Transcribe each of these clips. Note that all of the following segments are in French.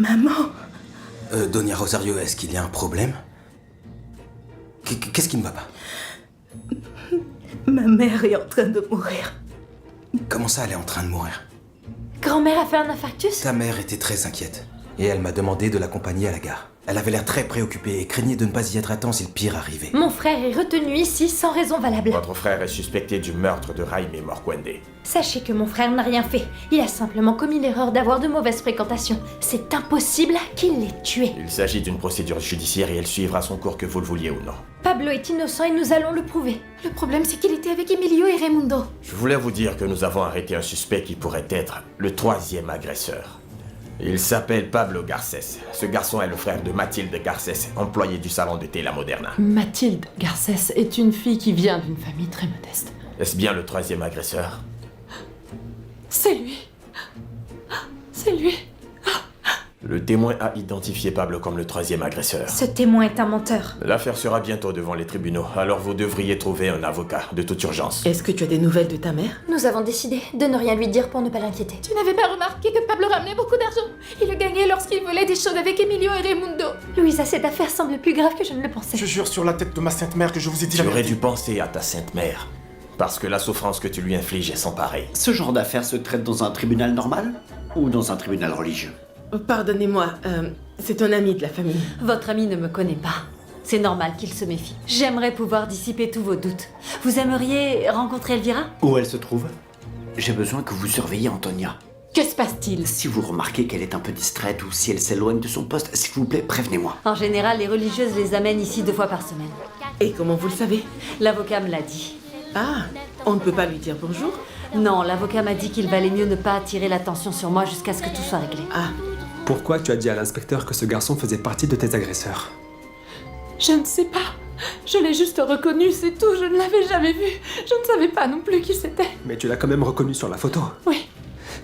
Maman. Doña Rosario, est-ce qu'il y a un problème? Qu'est-ce qui ne va pas? Ma mère est en train de mourir. Comment ça, elle est en train de mourir? Grand-mère a fait un infarctus? Ta mère était très inquiète. Et elle m'a demandé de l'accompagner à la gare. Elle avait l'air très préoccupée et craignait de ne pas y être à temps si le pire arrivait. Mon frère est retenu ici sans raison valable. Votre frère est suspecté du meurtre de Jaime Morcuende. Sachez que mon frère n'a rien fait. Il a simplement commis l'erreur d'avoir de mauvaises fréquentations. C'est impossible qu'il l'ait tué. Il s'agit d'une procédure judiciaire et elle suivra son cours que vous le vouliez ou non. Pablo est innocent et nous allons le prouver. Le problème, c'est qu'il était avec Emilio et Raimundo. Je voulais vous dire que nous avons arrêté un suspect qui pourrait être le 3e agresseur. Il s'appelle Pablo Garcés. Ce garçon est le frère de Mathilde Garcés, employée du salon de thé La Moderna. Mathilde Garcés est une fille qui vient d'une famille très modeste. Est-ce bien le 3e agresseur? C'est lui. C'est lui. Le témoin a identifié Pablo comme le 3e agresseur. Ce témoin est un menteur. L'affaire sera bientôt devant les tribunaux, alors vous devriez trouver un avocat de toute urgence. Est-ce que tu as des nouvelles de ta mère? Nous avons décidé de ne rien lui dire pour ne pas l'inquiéter. Tu n'avais pas remarqué que Pablo ramenait beaucoup d'argent? Il le gagnait lorsqu'il volait des choses avec Emilio et Raimundo. Louisa, cette affaire semble plus grave que je ne le pensais. Je jure sur la tête de ma sainte mère que je vous ai dit Tu la aurais vérité. dû penser à ta sainte mère. Parce que la souffrance que tu lui infliges est sans pareil. Ce genre d'affaire se traite dans un tribunal normal ou dans un tribunal religieux? Pardonnez-moi, c'est un ami de la famille. Votre ami ne me connaît pas. C'est normal qu'il se méfie. J'aimerais pouvoir dissiper tous vos doutes. Vous aimeriez rencontrer Elvira? Où elle se trouve? J'ai besoin que vous surveilliez Antonia. Que se passe-t-il? Si vous remarquez qu'elle est un peu distraite ou si elle s'éloigne de son poste, s'il vous plaît, prévenez-moi. En général, les religieuses les amènent ici 2 fois par semaine. Et comment vous le savez? L'avocat me l'a dit. Ah, on ne peut pas lui dire bonjour? Non, l'avocat m'a dit qu'il valait mieux ne pas attirer l'attention sur moi jusqu'à ce que tout soit réglé. Ah, Pourquoi tu as dit à l'inspecteur que ce garçon faisait partie de tes agresseurs? Je ne sais pas. Je l'ai juste reconnu, c'est tout. Je ne l'avais jamais vu. Je ne savais pas non plus qui c'était. Mais tu l'as quand même reconnu sur la photo. Oui,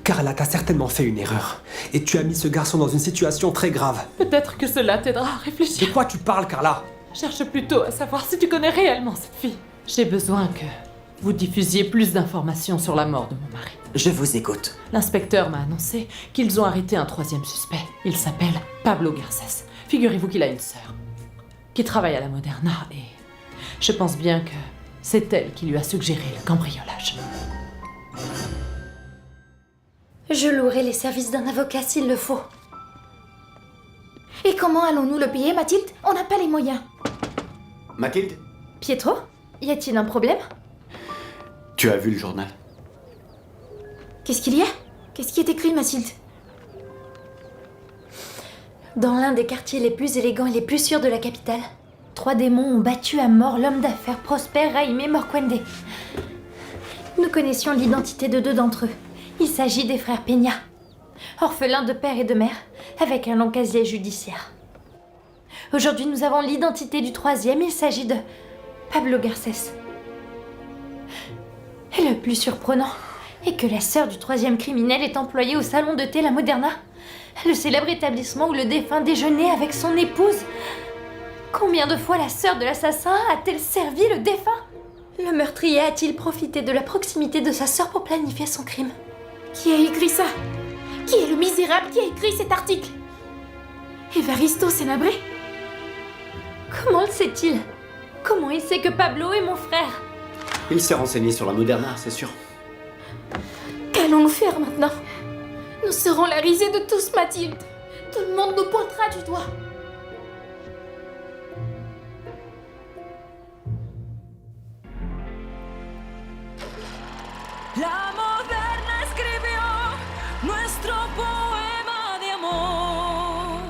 Carla t'a certainement fait une erreur. Et tu as mis ce garçon dans une situation très grave. peut-être que cela t'aidera à De réfléchir. quoi tu parles, Carla? Cherche plutôt à savoir si tu connais réellement cette fille. J'ai besoin que vous diffusiez plus d'informations sur la mort de mon mari. Je vous écoute. L'inspecteur m'a annoncé qu'ils ont arrêté un 3e suspect. Il s'appelle Pablo Garcés. Figurez-vous qu'il a une sœur qui travaille à la Moderna et je pense bien que c'est elle qui lui a suggéré le cambriolage. Je louerai les services d'un avocat s'il le faut. Et comment allons-nous le payer, Mathilde? On n'a pas les moyens. Mathilde, Pietro? Y a-t-il un problème? tu as vu le journal? Qu'est-ce qu'il y a? Qu'est-ce qui est écrit, Mathilde? Dans l'un des quartiers les plus élégants et les plus sûrs de la capitale, 3 démons ont battu à mort l'homme d'affaires Prosper Jaime Morcuende. Nous connaissions l'identité de 2 d'entre eux. Il s'agit des frères Peña, orphelins de père et de mère, avec un long casier judiciaire. Aujourd'hui, nous avons l'identité du 3e, il s'agit de Pablo Garcés. Et le plus surprenant est que la sœur du 3e criminel est employée au salon de thé La Moderna, le célèbre établissement où le défunt déjeunait avec son épouse. Combien de fois la sœur de l'assassin a-t-elle servi le défunt? Le meurtrier a-t-il profité de la proximité de sa sœur pour planifier son crime? Qui a écrit ça? Qui est le misérable qui a écrit cet article? Evaristo Senabre? Comment le sait-il? Comment il sait que Pablo est mon frère? Il s'est renseigné sur la Moderna, c'est sûr. Qu'allons-nous faire maintenant? Nous serons la risée de tous, Mathilde. Tout le monde nous pointera du doigt. La Moderna escribió nuestro poema de amor.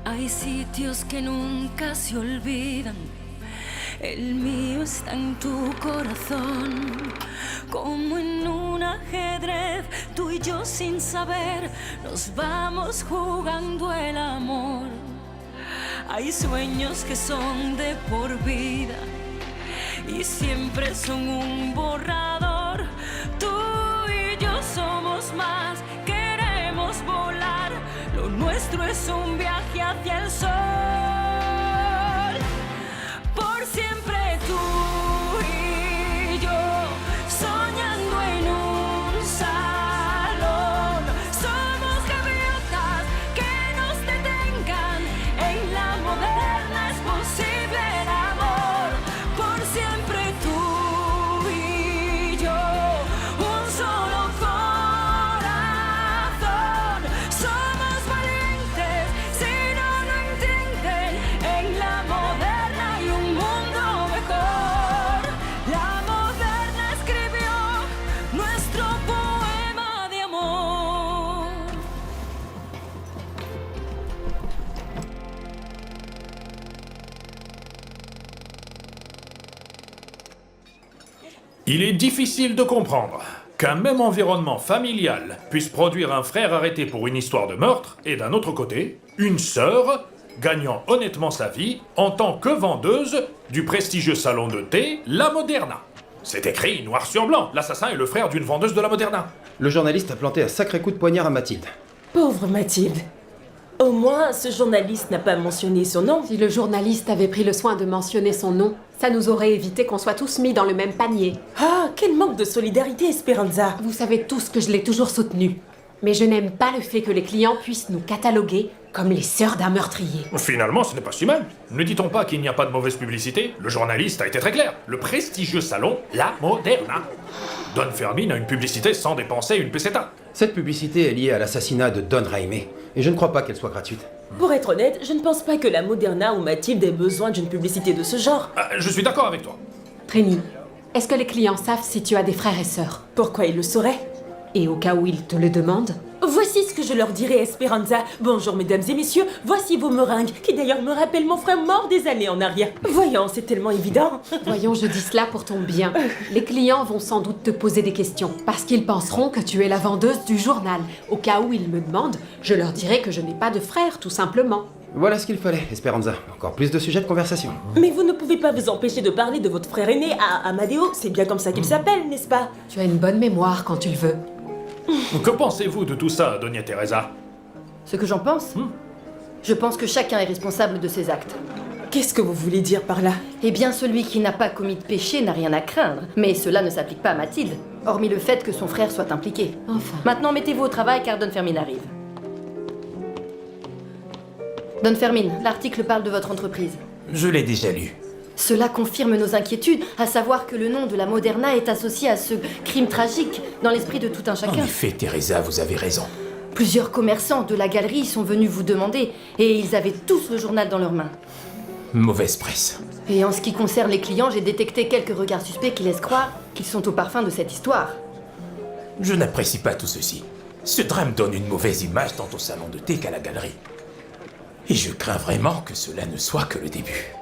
Hay sitios que nunca se olvidan. El mío está en tu corazón. Como en un ajedrez, tú y yo sin saber, nos vamos jugando el amor. Hay sueños que son de por vida y siempre son un borrador. Tú y yo somos más, queremos volar. Lo nuestro es un viaje hacia el sol. Por siempre tú y yo, soñando en un salón. Somos que Il est difficile de comprendre qu'un même environnement familial puisse produire un frère arrêté pour une histoire de meurtre et d'un autre côté, une sœur gagnant honnêtement sa vie en tant que vendeuse du prestigieux salon de thé La Moderna. C'est écrit noir sur blanc, l'assassin est le frère d'une vendeuse de La Moderna. Le journaliste a planté un sacré coup de poignard à Mathilde. Pauvre Mathilde. Au moins, ce journaliste n'a pas mentionné son nom. Si le journaliste avait pris le soin de mentionner son nom, ça nous aurait évité qu'on soit tous mis dans le même panier. Ah, quel manque de solidarité, Esperanza. Vous savez tous que je l'ai toujours soutenu. Mais je n'aime pas le fait que les clients puissent nous cataloguer comme les sœurs d'un meurtrier. Finalement, ce n'est pas si mal. Ne dit-on pas qu'il n'y a pas de mauvaise publicité? Le journaliste a été très clair. Le prestigieux salon La Moderna. Don Fermin a une publicité sans dépenser une peseta. Cette publicité est liée à l'assassinat de Don Jaime, et je ne crois pas qu'elle soit gratuite. Pour être honnête, je ne pense pas que La Moderna ou Mathilde aient besoin d'une publicité de ce genre. Je suis d'accord avec toi. Trini, est-ce que les clients savent si tu as des frères et sœurs? Pourquoi ils le sauraient? Et au cas où ils te le demandent? Voici ce que je leur dirai, Esperanza. Bonjour, mesdames et messieurs. Voici vos meringues, qui d'ailleurs me rappellent mon frère mort des années en arrière. Voyons, c'est tellement évident. Voyons, je dis cela pour ton bien. Les clients vont sans doute te poser des questions, parce qu'ils penseront que tu es la vendeuse du journal. Au cas où ils me demandent, je leur dirai que je n'ai pas de frère, tout simplement. Voilà ce qu'il fallait, Esperanza. Encore plus de sujets de conversation. Mais vous ne pouvez pas vous empêcher de parler de votre frère aîné à Amadeo. C'est bien comme ça qu'il s'appelle, n'est-ce pas? Tu as une bonne mémoire quand tu le veux. Que pensez-vous de tout ça, Doña Teresa? Ce que j'en pense? Je pense que chacun est responsable de ses actes. Qu'est-ce que vous voulez dire par là? Eh bien, celui qui n'a pas commis de péché n'a rien à craindre. Mais cela ne s'applique pas à Mathilde, hormis le fait que son frère soit impliqué. Enfin. Maintenant, mettez-vous au travail car Don Fermin arrive. Don Fermin, l'article parle de votre entreprise. Je l'ai déjà lu. Cela confirme nos inquiétudes, à savoir que le nom de la Moderna est associé à ce crime tragique dans l'esprit de tout un chacun. En effet, Teresa, vous avez raison. Plusieurs commerçants de la galerie sont venus vous demander, et ils avaient tous le journal dans leurs mains. Mauvaise presse. Et en ce qui concerne les clients, j'ai détecté quelques regards suspects qui laissent croire qu'ils sont au parfum de cette histoire. Je n'apprécie pas tout ceci. Ce drame donne une mauvaise image tant au salon de thé qu'à la galerie. Et je crains vraiment que cela ne soit que le début.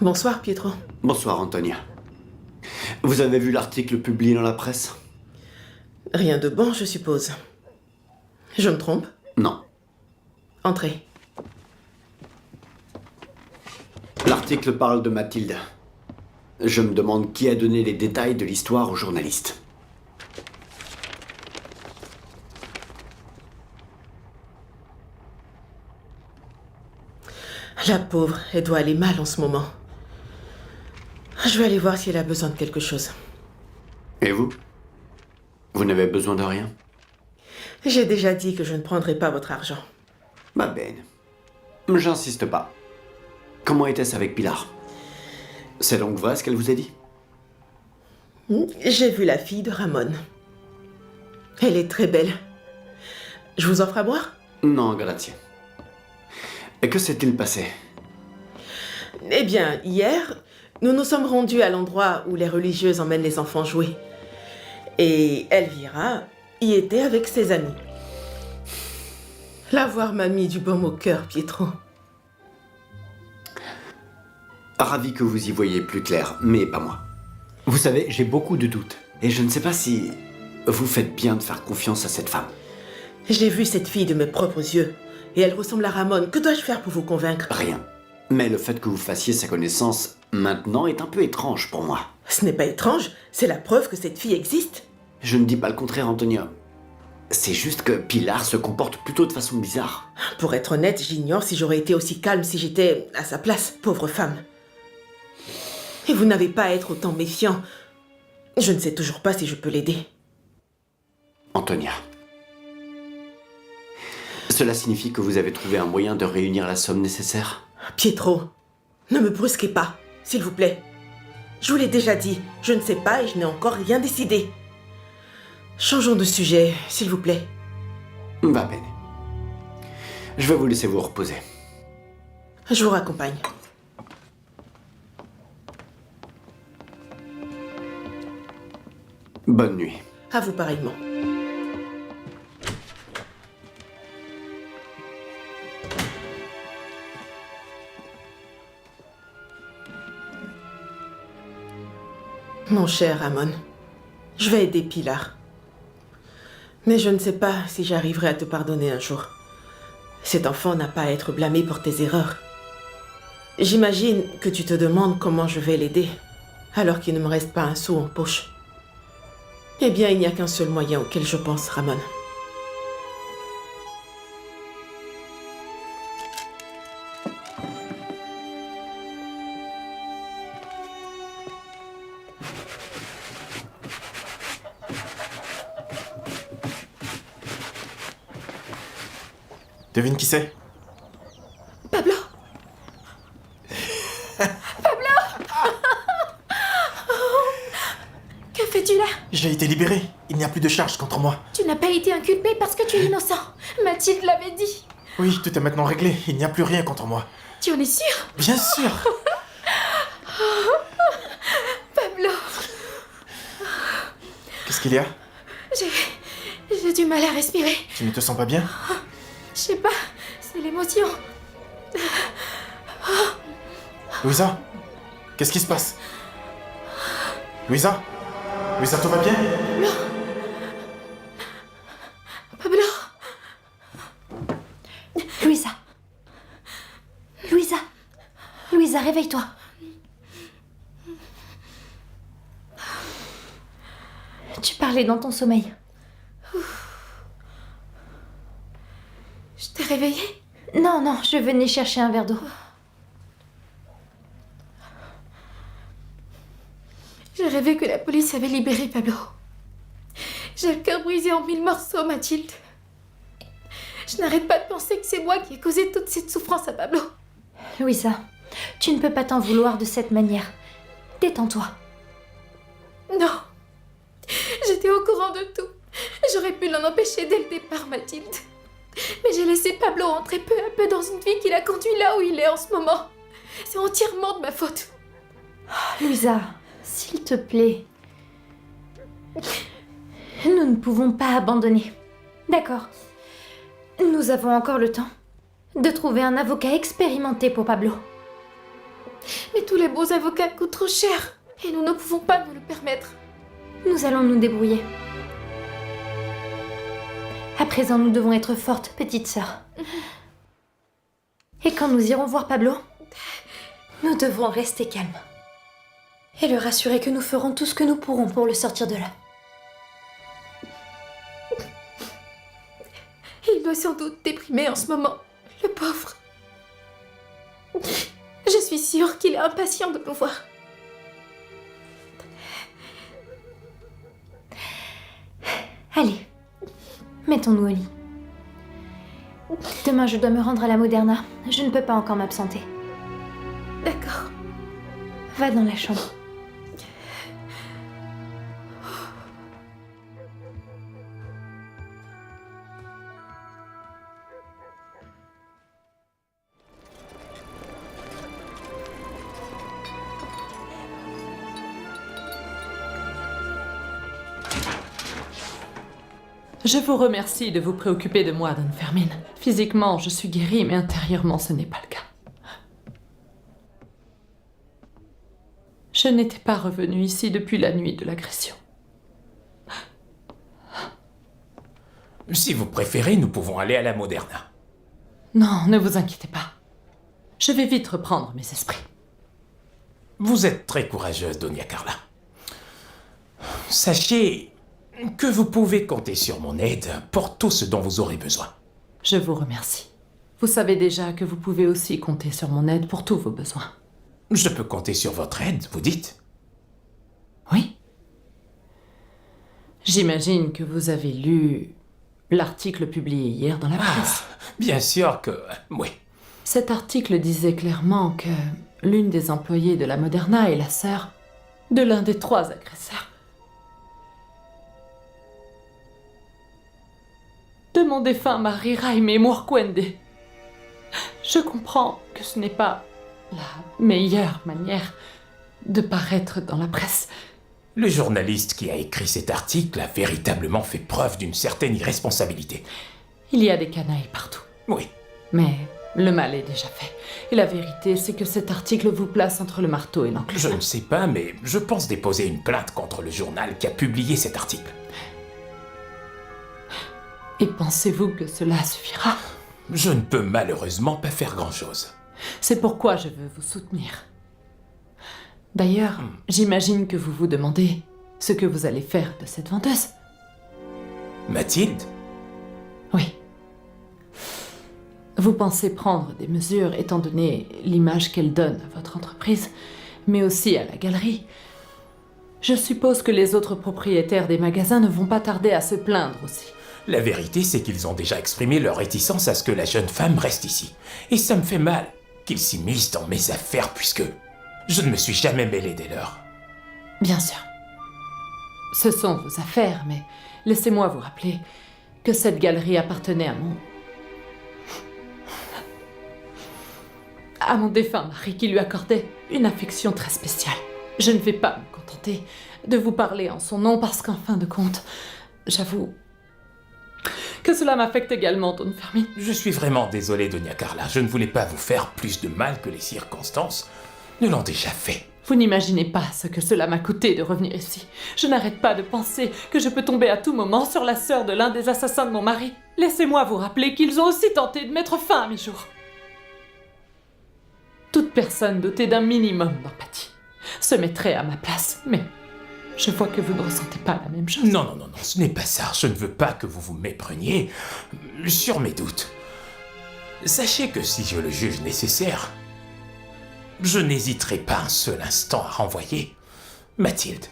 Bonsoir, Pietro. Bonsoir, Antonia. Vous avez vu l'article publié dans la presse? Rien de bon, je suppose. Je me trompe? Non. Entrez. L'article parle de Mathilde. Je me demande qui a donné les détails de l'histoire aux journalistes. La pauvre, elle doit aller mal en ce moment. Je vais aller voir si elle a besoin de quelque chose. Et vous? Vous n'avez besoin de rien? J'ai déjà dit que je ne prendrai pas votre argent. Va bene. J'insiste pas. Comment était-ce avec Pilar? C'est donc vrai ce qu'elle vous a dit? J'ai vu la fille de Ramon. Elle est très belle. Je vous offre à boire? Non, grazie. Et que s'est-il passé? Eh bien, hier, nous nous sommes rendus à l'endroit où les religieuses emmènent les enfants jouer. Et Elvira y était avec ses amis. La voir m'a mis du baume au cœur, Pietro. Ravi que vous y voyez plus clair, mais pas moi. Vous savez, j'ai beaucoup de doutes. Et je ne sais pas si vous faites bien de faire confiance à cette femme. J'ai vu cette fille de mes propres yeux. Et elle ressemble à Ramon. Que dois-je faire pour vous convaincre? Rien. Mais le fait que vous fassiez sa connaissance maintenant est un peu étrange pour moi. Ce n'est pas étrange, c'est la preuve que cette fille existe. Je ne dis pas le contraire, Antonia. C'est juste que Pilar se comporte plutôt de façon bizarre. Pour être honnête, j'ignore si j'aurais été aussi calme si j'étais à sa place, pauvre femme. Et vous n'avez pas à être autant méfiant. Je ne sais toujours pas si je peux l'aider. Antonia. Cela signifie que vous avez trouvé un moyen de réunir la somme nécessaire? Pietro, ne me brusquez pas, s'il vous plaît. Je vous l'ai déjà dit, je ne sais pas et je n'ai encore rien décidé. Changeons de sujet, s'il vous plaît. Va bene. Je vais vous laisser vous reposer. Je vous raccompagne. Bonne nuit. À vous pareillement. Mon cher Amon, je vais aider Pilar. Mais je ne sais pas si j'arriverai à te pardonner un jour. Cet enfant n'a pas à être blâmé pour tes erreurs. J'imagine que tu te demandes comment je vais l'aider, alors qu'il ne me reste pas un sou en poche. Eh bien, il n'y a qu'un seul moyen auquel je pense, Ramon. Devine qui c'est? Pablo. Pablo. Que fais-tu là? J'ai été libéré. Il n'y a plus de charge contre moi. Tu n'as pas été inculpé parce que tu es innocent. Mathilde l'avait dit. Oui, tout est maintenant réglé. Il n'y a plus rien contre moi. Tu en es sûr? Bien sûr. Pablo. Qu'est-ce qu'il y a? J'ai du mal à respirer. Tu ne te sens pas bien? Je sais pas, c'est l'émotion. Louisa? Qu'est-ce qui se passe? Louisa? Louisa, tout va bien? Non. Pablo. Louisa. Louisa. Louisa, réveille-toi. Tu parlais dans ton sommeil. Je t'ai réveillée? Non, non, je venais chercher un verre d'eau. J'ai rêvé que la police avait libéré Pablo. J'ai le cœur brisé en 1000 morceaux, Mathilde. Je n'arrête pas de penser que c'est moi qui ai causé toute cette souffrance à Pablo. Louisa, tu ne peux pas t'en vouloir de cette manière. Détends-toi. Non. J'étais au courant de tout. J'aurais pu l'en empêcher dès le départ, Mathilde. Mais j'ai laissé Pablo entrer peu à peu dans une vie qui l'a conduit là où il est en ce moment. C'est entièrement de ma faute. Louisa, s'il te plaît. Nous ne pouvons pas abandonner. D'accord. Nous avons encore le temps de trouver un avocat expérimenté pour Pablo. Mais tous les beaux avocats coûtent trop cher. Et nous ne pouvons pas nous le permettre. Nous allons nous débrouiller. À présent, nous devons être fortes, petite sœur. Et quand nous irons voir Pablo, nous devrons rester calmes. Et le rassurer que nous ferons tout ce que nous pourrons pour le sortir de là. Il doit sans doute déprimer en ce moment, le pauvre. Je suis sûre qu'il est impatient de nous voir. Allez, mettons-nous au lit. Demain, je dois me rendre à la Moderna. Je ne peux pas encore m'absenter. D'accord. Va dans la chambre. Je vous remercie de vous préoccuper de moi, Don Fermin. Physiquement, je suis guérie, mais intérieurement, ce n'est pas le cas. Je n'étais pas revenue ici depuis la nuit de l'agression. Si vous préférez, nous pouvons aller à la Moderna. Non, ne vous inquiétez pas. Je vais vite reprendre mes esprits. Vous êtes très courageuse, Donia Carla. Sachez que vous pouvez compter sur mon aide pour tout ce dont vous aurez besoin. Je vous remercie. Vous savez déjà que vous pouvez aussi compter sur mon aide pour tous vos besoins. Je peux compter sur votre aide, vous dites? Oui. J'imagine que vous avez lu l'article publié hier dans la presse. Bien sûr que... oui. Cet article disait clairement que l'une des employées de la Moderna est la sœur de l'un des 3 agresseurs. De mon défunt mari Jaime Morquende. Je comprends que ce n'est pas la meilleure manière de paraître dans la presse, Le journaliste qui a écrit cet article a véritablement fait preuve d'une certaine irresponsabilité. Il y a des canailles partout. Oui. Mais le mal est déjà fait. Et la vérité, c'est que cet article vous place entre le marteau et l'enclume. Je ne sais pas, mais je pense déposer une plainte contre le journal qui a publié cet article. Et pensez-vous que cela suffira? Je ne peux malheureusement pas faire grand-chose. C'est pourquoi je veux vous soutenir. D'ailleurs, j'imagine que vous vous demandez ce que vous allez faire de cette vendeuse. Mathilde? Oui. Vous pensez prendre des mesures étant donné l'image qu'elle donne à votre entreprise, mais aussi à la galerie. Je suppose que les autres propriétaires des magasins ne vont pas tarder à se plaindre aussi. La vérité, c'est qu'ils ont déjà exprimé leur réticence à ce que la jeune femme reste ici. Et ça me fait mal qu'ils s'immiscent dans mes affaires puisque je ne me suis jamais mêlé des leurs. Bien sûr. Ce sont vos affaires, mais laissez-moi vous rappeler que cette galerie appartenait à mon défunt mari qui lui accordait une affection très spéciale. Je ne vais pas me contenter de vous parler en son nom parce qu'en fin de compte, j'avoue que cela m'affecte également, Don Fermin. Je suis vraiment désolé, Doña Carla. Je ne voulais pas vous faire plus de mal que les circonstances ne l'ont déjà fait. Vous n'imaginez pas ce que cela m'a coûté de revenir ici. Je n'arrête pas de penser que je peux tomber à tout moment sur la sœur de l'un des assassins de mon mari. Laissez-moi vous rappeler qu'ils ont aussi tenté de mettre fin à mes jours. Toute personne dotée d'un minimum d'empathie se mettrait à ma place, mais je vois que vous ne ressentez pas la même chose. Non, ce n'est pas ça. Je ne veux pas que vous vous mépreniez sur mes doutes. Sachez que si je le juge nécessaire, je n'hésiterai pas un seul instant à renvoyer Mathilde.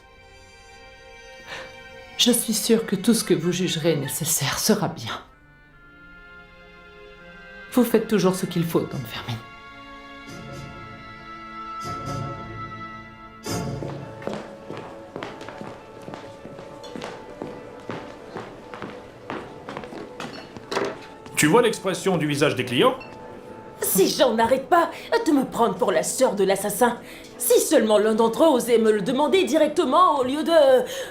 Je suis sûre que tout ce que vous jugerez nécessaire sera bien. Vous faites toujours ce qu'il faut, Don Fermin. Tu vois l'expression du visage des clients? Si j'en n'arrête pas de me prendre pour la sœur de l'assassin, si seulement l'un d'entre eux osait me le demander directement au lieu de...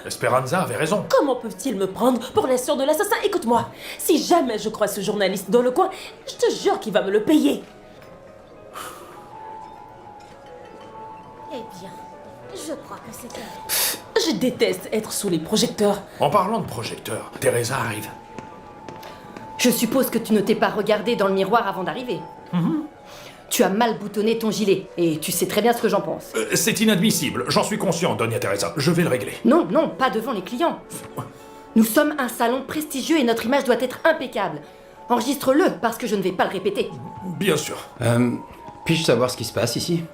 Esperanza avait raison. Comment peuvent-ils me prendre pour la sœur de l'assassin? Écoute-moi, si jamais je croise ce journaliste dans le coin, je te jure qu'il va me le payer. Eh bien, je crois que c'est elle. Je déteste être sous les projecteurs. En parlant de projecteurs, Teresa arrive. Je suppose que tu ne t'es pas regardé dans le miroir avant d'arriver. Tu as mal boutonné ton gilet, et tu sais très bien ce que j'en pense. C'est inadmissible, j'en suis conscient, Doña Teresa. Je vais le régler. Non, pas devant les clients. Nous sommes un salon prestigieux et notre image doit être impeccable. Enregistre-le, parce que je ne vais pas le répéter. Bien sûr. Puis-je savoir ce qui se passe ici?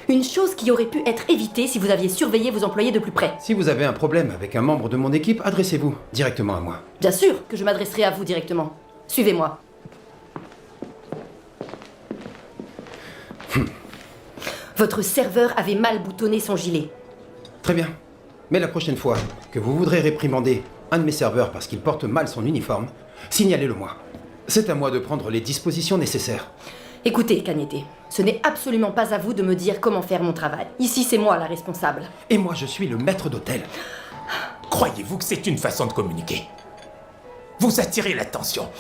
Une chose qui aurait pu être évitée si vous aviez surveillé vos employés de plus près. Si vous avez un problème avec un membre de mon équipe, adressez-vous directement à moi. Bien sûr que je m'adresserai à vous directement. Suivez-moi. Votre serveur avait mal boutonné son gilet. Très bien. Mais la prochaine fois que vous voudrez réprimander un de mes serveurs parce qu'il porte mal son uniforme, signalez-le moi. C'est à moi de prendre les dispositions nécessaires. Écoutez, Cagnete, ce n'est absolument pas à vous de me dire comment faire mon travail. Ici, c'est moi la responsable. Et moi, je suis le maître d'hôtel. Croyez-vous que c'est une façon de communiquer? Vous attirez l'attention,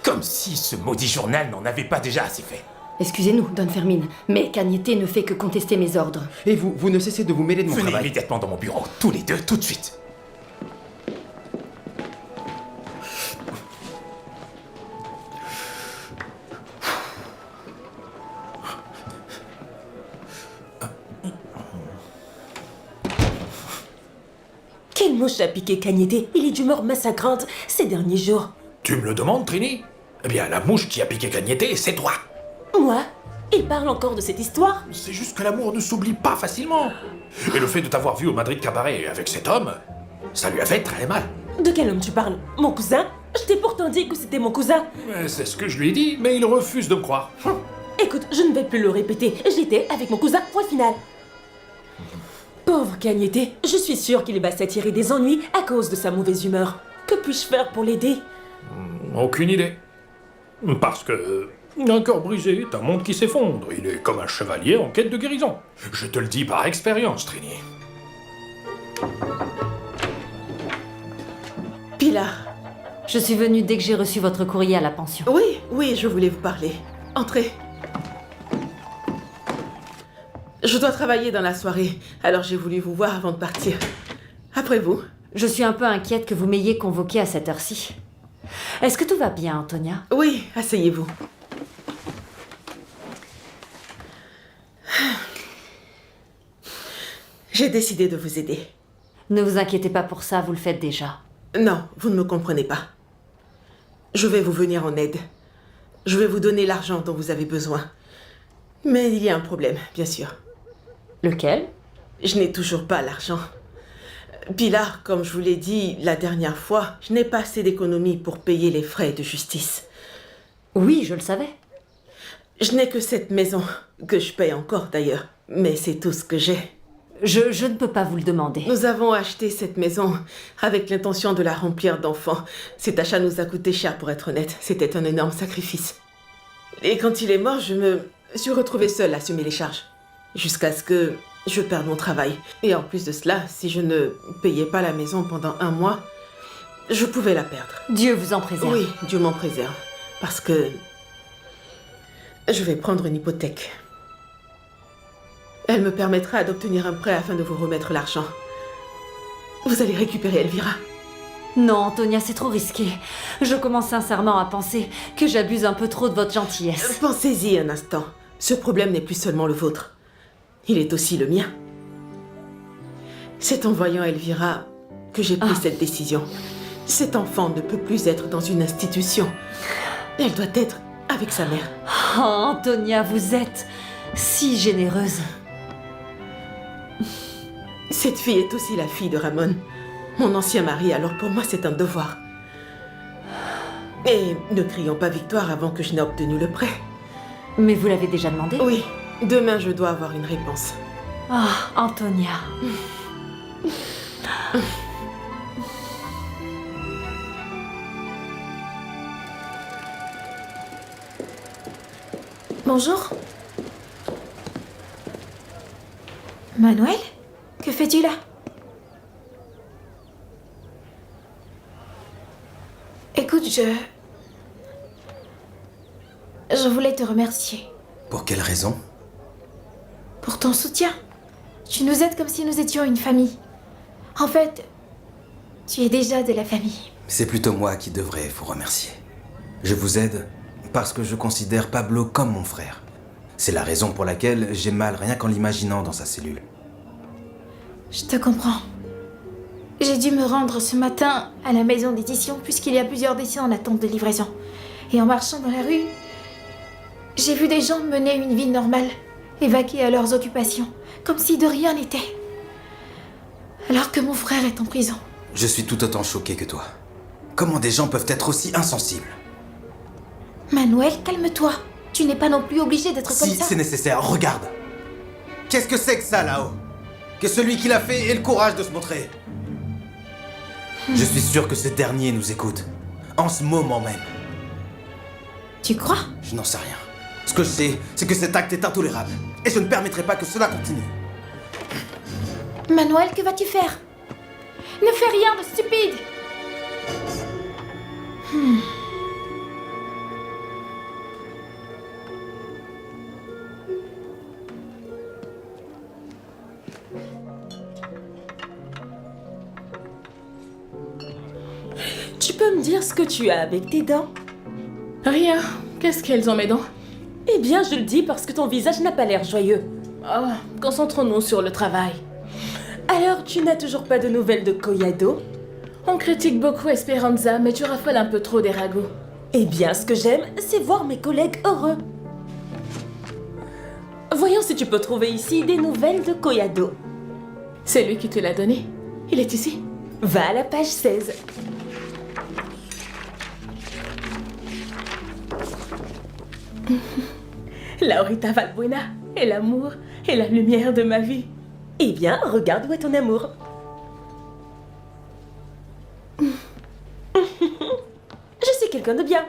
comme si ce maudit journal n'en avait pas déjà assez fait. Excusez-nous, Don Fermin, mais Cagnete ne fait que contester mes ordres. Et vous ne cessez de vous mêler de mon Venez travail. immédiatement dans mon bureau, tous les deux, tout de suite. Quelle mouche a piqué Cagnete? Il est d'humeur massacrante ces derniers jours. Tu me le demandes, Trini? Eh bien, la mouche qui a piqué Cagnete, c'est toi. Moi? Il parle encore de cette histoire? C'est juste que l'amour ne s'oublie pas facilement. Et le fait de t'avoir vu au Madrid Cabaret avec cet homme, ça lui a fait très mal. De quel homme tu parles? Mon cousin? Je t'ai pourtant dit que c'était mon cousin. C'est ce que je lui ai dit, mais il refuse de me croire. Écoute, je ne vais plus le répéter. J'étais avec mon cousin, point final. Pauvre Cagnete, je suis sûre qu'il va s'attirer des ennuis à cause de sa mauvaise humeur. Que puis-je faire pour l'aider? Aucune idée. Parce que un cœur brisé est un monde qui s'effondre. Il est comme un chevalier en quête de guérison. Je te le dis par expérience, Trini. Pilar. Je suis venue dès que j'ai reçu votre courrier à la pension. Oui, je voulais vous parler. Entrez. Je dois travailler dans la soirée, alors j'ai voulu vous voir avant de partir. Après vous. Je suis un peu inquiète que vous m'ayez convoquée à cette heure-ci. Est-ce que tout va bien, Antonia? Oui, asseyez-vous. J'ai décidé de vous aider. Ne vous inquiétez pas pour ça, vous le faites déjà. Non, vous ne me comprenez pas. Je vais vous venir en aide. Je vais vous donner l'argent dont vous avez besoin. Mais il y a un problème, bien sûr. Lequel? Je n'ai toujours pas l'argent. Pilar, comme je vous l'ai dit la dernière fois, je n'ai pas assez d'économies pour payer les frais de justice. Oui, je le savais. Je n'ai que cette maison, que je paye encore d'ailleurs, mais c'est tout ce que j'ai. Je ne peux pas vous le demander. Nous avons acheté cette maison avec l'intention de la remplir d'enfants. Cet achat nous a coûté cher pour être honnête. C'était un énorme sacrifice. Et quand il est mort, je me suis retrouvée seule à assumer les charges. Jusqu'à ce que je perde mon travail. Et en plus de cela, si je ne payais pas la maison pendant 1 mois, je pouvais la perdre. Dieu vous en préserve. Oui, Dieu m'en préserve. Parce que je vais prendre une hypothèque. Elle me permettra d'obtenir un prêt afin de vous remettre l'argent. Vous allez récupérer Elvira. Non, Antonia, c'est trop risqué. Je commence sincèrement à penser que j'abuse un peu trop de votre gentillesse. Pensez-y un instant. Ce problème n'est plus seulement le vôtre. Il est aussi le mien. C'est en voyant Elvira que j'ai pris cette décision. Cet enfant ne peut plus être dans une institution. Elle doit être avec sa mère. Oh, Antonia, vous êtes si généreuse. Cette fille est aussi la fille de Ramon, mon ancien mari, alors pour moi c'est un devoir. Et ne crions pas victoire avant que je n'ai obtenu le prêt. Mais vous l'avez déjà demandé? Oui, demain je dois avoir une réponse. Ah, Antonia. Bonjour. Manuel? Que fais-tu là? Écoute, je voulais te remercier. Pour quelle raison? Pour ton soutien. Tu nous aides comme si nous étions une famille. En fait, tu es déjà de la famille. C'est plutôt moi qui devrais vous remercier. Je vous aide parce que je considère Pablo comme mon frère. C'est la raison pour laquelle j'ai mal rien qu'en l'imaginant dans sa cellule. Je te comprends. J'ai dû me rendre ce matin à la maison d'édition puisqu'il y a plusieurs décès en attente de livraison. Et en marchant dans la rue, j'ai vu des gens mener une vie normale, évacués à leurs occupations, comme si de rien n'était. Alors que mon frère est en prison. Je suis tout autant choqué que toi. Comment des gens peuvent être aussi insensibles? Manuel, calme-toi. Tu n'es pas non plus obligé d'être comme ça. Si c'est nécessaire, regarde. Qu'est-ce que c'est que ça là-haut? Que celui qui l'a fait ait le courage de se montrer. Je suis sûr que ce dernier nous écoute. En ce moment même. Tu crois? Je n'en sais rien. Ce que je sais, c'est que cet acte est intolérable. Et je ne permettrai pas que cela continue. Manuel, que vas-tu faire? Ne fais rien de stupide. Tu peux me dire ce que tu as avec tes dents? Rien. Qu'est-ce qu'elles ont, mes dents? Eh bien, je le dis parce que ton visage n'a pas l'air joyeux. Oh, concentrons-nous sur le travail. Alors, tu n'as toujours pas de nouvelles de Collado? On critique beaucoup Esperanza, mais tu raffoles un peu trop des ragots. Eh bien, ce que j'aime, c'est voir mes collègues heureux. Voyons si tu peux trouver ici des nouvelles de Collado. C'est lui qui te l'a donné. Il est ici. Va à la page 16. Laurita Valbuena est l'amour et la lumière de ma vie. Eh bien, regarde où est ton amour. Je suis quelqu'un de bien.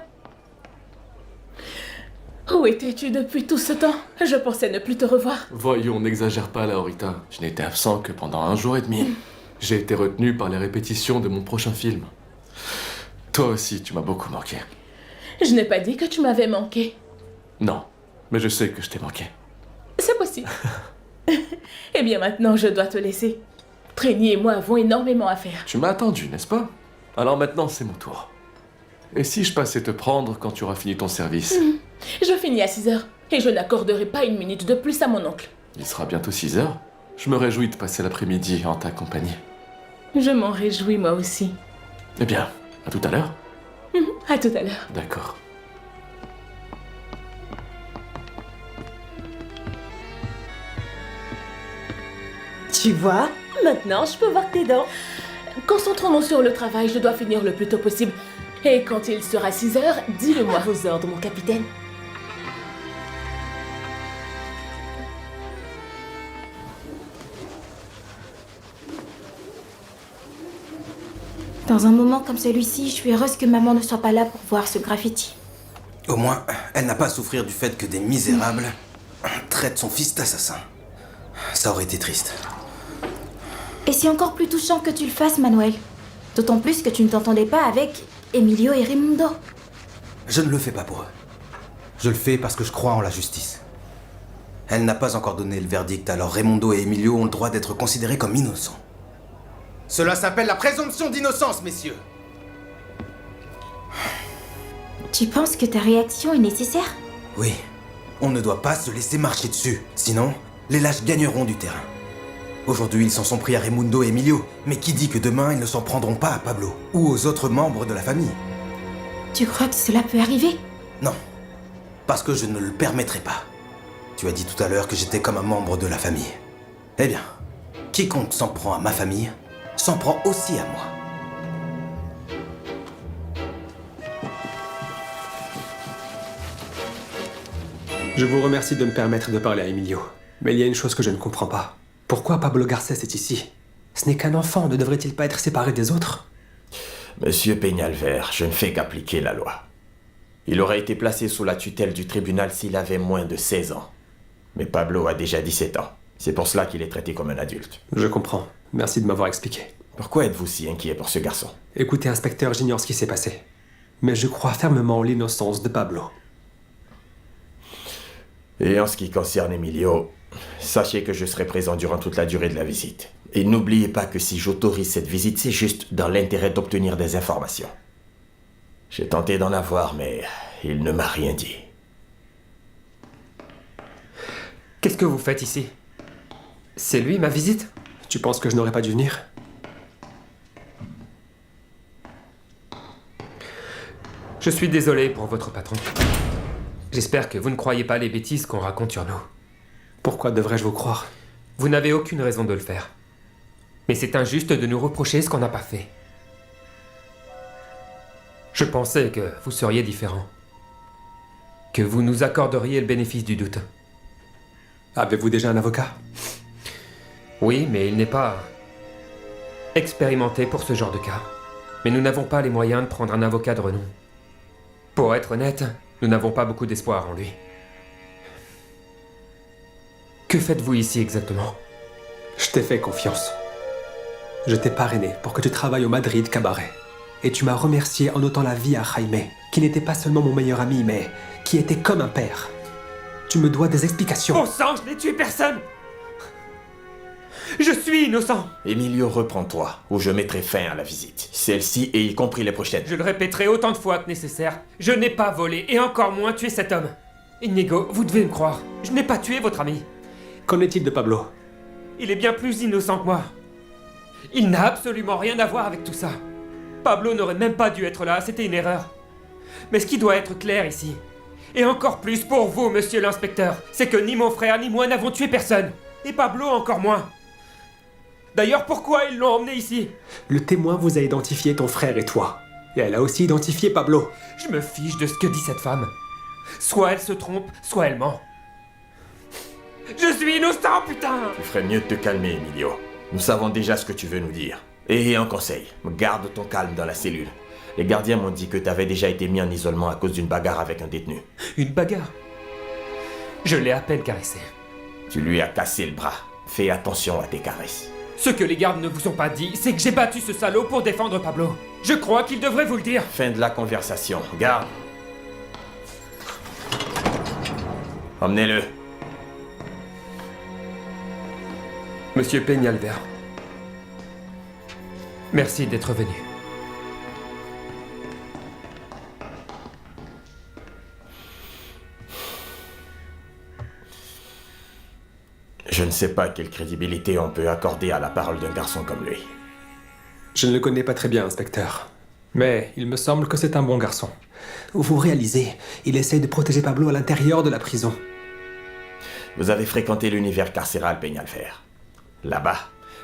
Où étais-tu depuis tout ce temps? Je pensais ne plus te revoir. Voyons, n'exagère pas, Laurita. Je n'étais absent que pendant 1 jour et demi. J'ai été retenu par les répétitions de mon prochain film. Toi aussi, tu m'as beaucoup manqué. Je n'ai pas dit que tu m'avais manqué. Non, mais je sais que je t'ai manqué. C'est possible. Eh bien maintenant, je dois te laisser. Trénie et moi avons énormément à faire. Tu m'as attendu, n'est-ce pas? Alors maintenant, c'est mon tour. Et si je passais te prendre quand tu auras fini ton service? Je finis à 6h et je n'accorderai pas une minute de plus à mon oncle. Il sera bientôt 6h. Je me réjouis de passer l'après-midi en ta compagnie. Je m'en réjouis moi aussi. Eh bien, à tout à l'heure. À tout à l'heure. D'accord. Tu vois, maintenant je peux voir tes dents. Concentrons-nous sur le travail, je dois finir le plus tôt possible. Et quand il sera 6h, dis-le-moi. Vos ordres, mon capitaine. Dans un moment comme celui-ci, je suis heureuse que maman ne soit pas là pour voir ce graffiti. Au moins, elle n'a pas à souffrir du fait que des misérables traitent son fils d'assassin. Ça aurait été triste. Et c'est encore plus touchant que tu le fasses, Manuel. D'autant plus que tu ne t'entendais pas avec Emilio et Raimundo. Je ne le fais pas pour eux. Je le fais parce que je crois en la justice. Elle n'a pas encore donné le verdict, alors Raimundo et Emilio ont le droit d'être considérés comme innocents. Cela s'appelle la présomption d'innocence, messieurs. Tu penses que ta réaction est nécessaire? Oui, on ne doit pas se laisser marcher dessus. Sinon, les lâches gagneront du terrain. Aujourd'hui, ils s'en sont pris à Raimundo et Emilio. Mais qui dit que demain, ils ne s'en prendront pas à Pablo ou aux autres membres de la famille? Tu crois que cela peut arriver? Non, parce que je ne le permettrai pas. Tu as dit tout à l'heure que j'étais comme un membre de la famille. Eh bien, quiconque s'en prend à ma famille, s'en prend aussi à moi. Je vous remercie de me permettre de parler à Emilio. Mais il y a une chose que je ne comprends pas. Pourquoi Pablo Garcés est ici? Ce n'est qu'un enfant, ne devrait-il pas être séparé des autres? Monsieur Peñalver, je ne fais qu'appliquer la loi. Il aurait été placé sous la tutelle du tribunal s'il avait moins de 16 ans. Mais Pablo a déjà 17 ans. C'est pour cela qu'il est traité comme un adulte. Je comprends. Merci de m'avoir expliqué. Pourquoi êtes-vous si inquiet pour ce garçon? Écoutez, inspecteur, j'ignore ce qui s'est passé. Mais je crois fermement en l'innocence de Pablo. Et en ce qui concerne Emilio, sachez que je serai présent durant toute la durée de la visite. Et n'oubliez pas que si j'autorise cette visite, c'est juste dans l'intérêt d'obtenir des informations. J'ai tenté d'en avoir, mais il ne m'a rien dit. Qu'est-ce que vous faites ici? C'est lui, ma visite? Tu penses que je n'aurais pas dû venir? Je suis désolé pour votre patron. J'espère que vous ne croyez pas les bêtises qu'on raconte sur nous. Pourquoi devrais-je vous croire? Vous n'avez aucune raison de le faire. Mais c'est injuste de nous reprocher ce qu'on n'a pas fait. Je pensais que vous seriez différent. Que vous nous accorderiez le bénéfice du doute. Avez-vous déjà un avocat? Oui, mais il n'est pas expérimenté pour ce genre de cas. Mais nous n'avons pas les moyens de prendre un avocat de renom. Pour être honnête, nous n'avons pas beaucoup d'espoir en lui. Que faites-vous ici exactement? Je t'ai fait confiance. Je t'ai parrainé pour que tu travailles au Madrid Cabaret. Et tu m'as remercié en ôtant la vie à Jaime, qui n'était pas seulement mon meilleur ami, mais qui était comme un père. Tu me dois des explications. Bon sang, je n'ai tué personne! Je suis innocent! Emilio, reprends-toi, ou je mettrai fin à la visite. Celle-ci et y compris les prochaines. Je le répéterai autant de fois que nécessaire. Je n'ai pas volé, et encore moins tué cet homme. Inigo, vous devez me croire. Je n'ai pas tué votre ami. Qu'en est-il de Pablo? Il est bien plus innocent que moi. Il n'a absolument rien à voir avec tout ça. Pablo n'aurait même pas dû être là, c'était une erreur. Mais ce qui doit être clair ici, et encore plus pour vous, monsieur l'inspecteur, c'est que ni mon frère ni moi n'avons tué personne. Et Pablo encore moins. D'ailleurs, pourquoi ils l'ont emmené ici? Le témoin vous a identifié ton frère et toi. Et elle a aussi identifié Pablo. Je me fiche de ce que dit cette femme. Soit elle se trompe, soit elle ment. Je suis innocent, putain! Tu ferais mieux de te calmer, Emilio. Nous savons déjà ce que tu veux nous dire. Et un conseil, garde ton calme dans la cellule. Les gardiens m'ont dit que t'avais déjà été mis en isolement à cause d'une bagarre avec un détenu. Une bagarre? Je l'ai à peine caressé. Tu lui as cassé le bras. Fais attention à tes caresses. Ce que les gardes ne vous ont pas dit, c'est que j'ai battu ce salaud pour défendre Pablo. Je crois qu'il devrait vous le dire. Fin de la conversation. Garde. Emmenez-le. Monsieur Peñalver. Merci d'être venu. Je ne sais pas quelle crédibilité on peut accorder à la parole d'un garçon comme lui. Je ne le connais pas très bien, inspecteur. Mais il me semble que c'est un bon garçon. Vous réalisez, il essaye de protéger Pablo à l'intérieur de la prison. Vous avez fréquenté l'univers carcéral, Peñalver. Là-bas,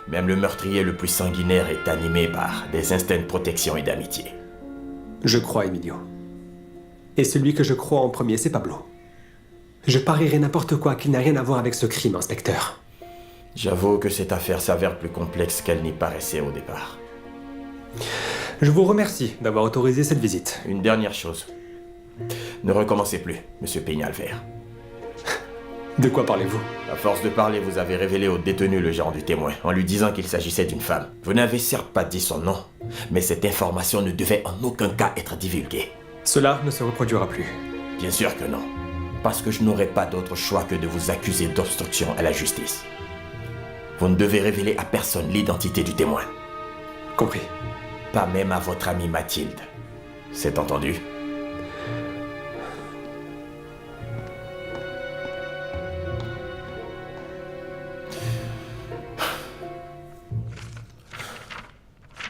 même le meurtrier le plus sanguinaire est animé par des instincts de protection et d'amitié. Je crois, Emilio. Et celui que je crois en premier, c'est Pablo. Je parierais n'importe quoi qu'il n'a rien à voir avec ce crime, inspecteur. J'avoue que cette affaire s'avère plus complexe qu'elle n'y paraissait au départ. Je vous remercie d'avoir autorisé cette visite. Une dernière chose. Ne recommencez plus, monsieur Peñalver. De quoi parlez-vous? À force de parler, vous avez révélé au détenu le genre du témoin, en lui disant qu'il s'agissait d'une femme. Vous n'avez certes pas dit son nom, mais cette information ne devait en aucun cas être divulguée. Cela ne se reproduira plus. Bien sûr que non. Parce que je n'aurai pas d'autre choix que de vous accuser d'obstruction à la justice. Vous ne devez révéler à personne l'identité du témoin. Compris. Pas même à votre amie Mathilde. C'est entendu?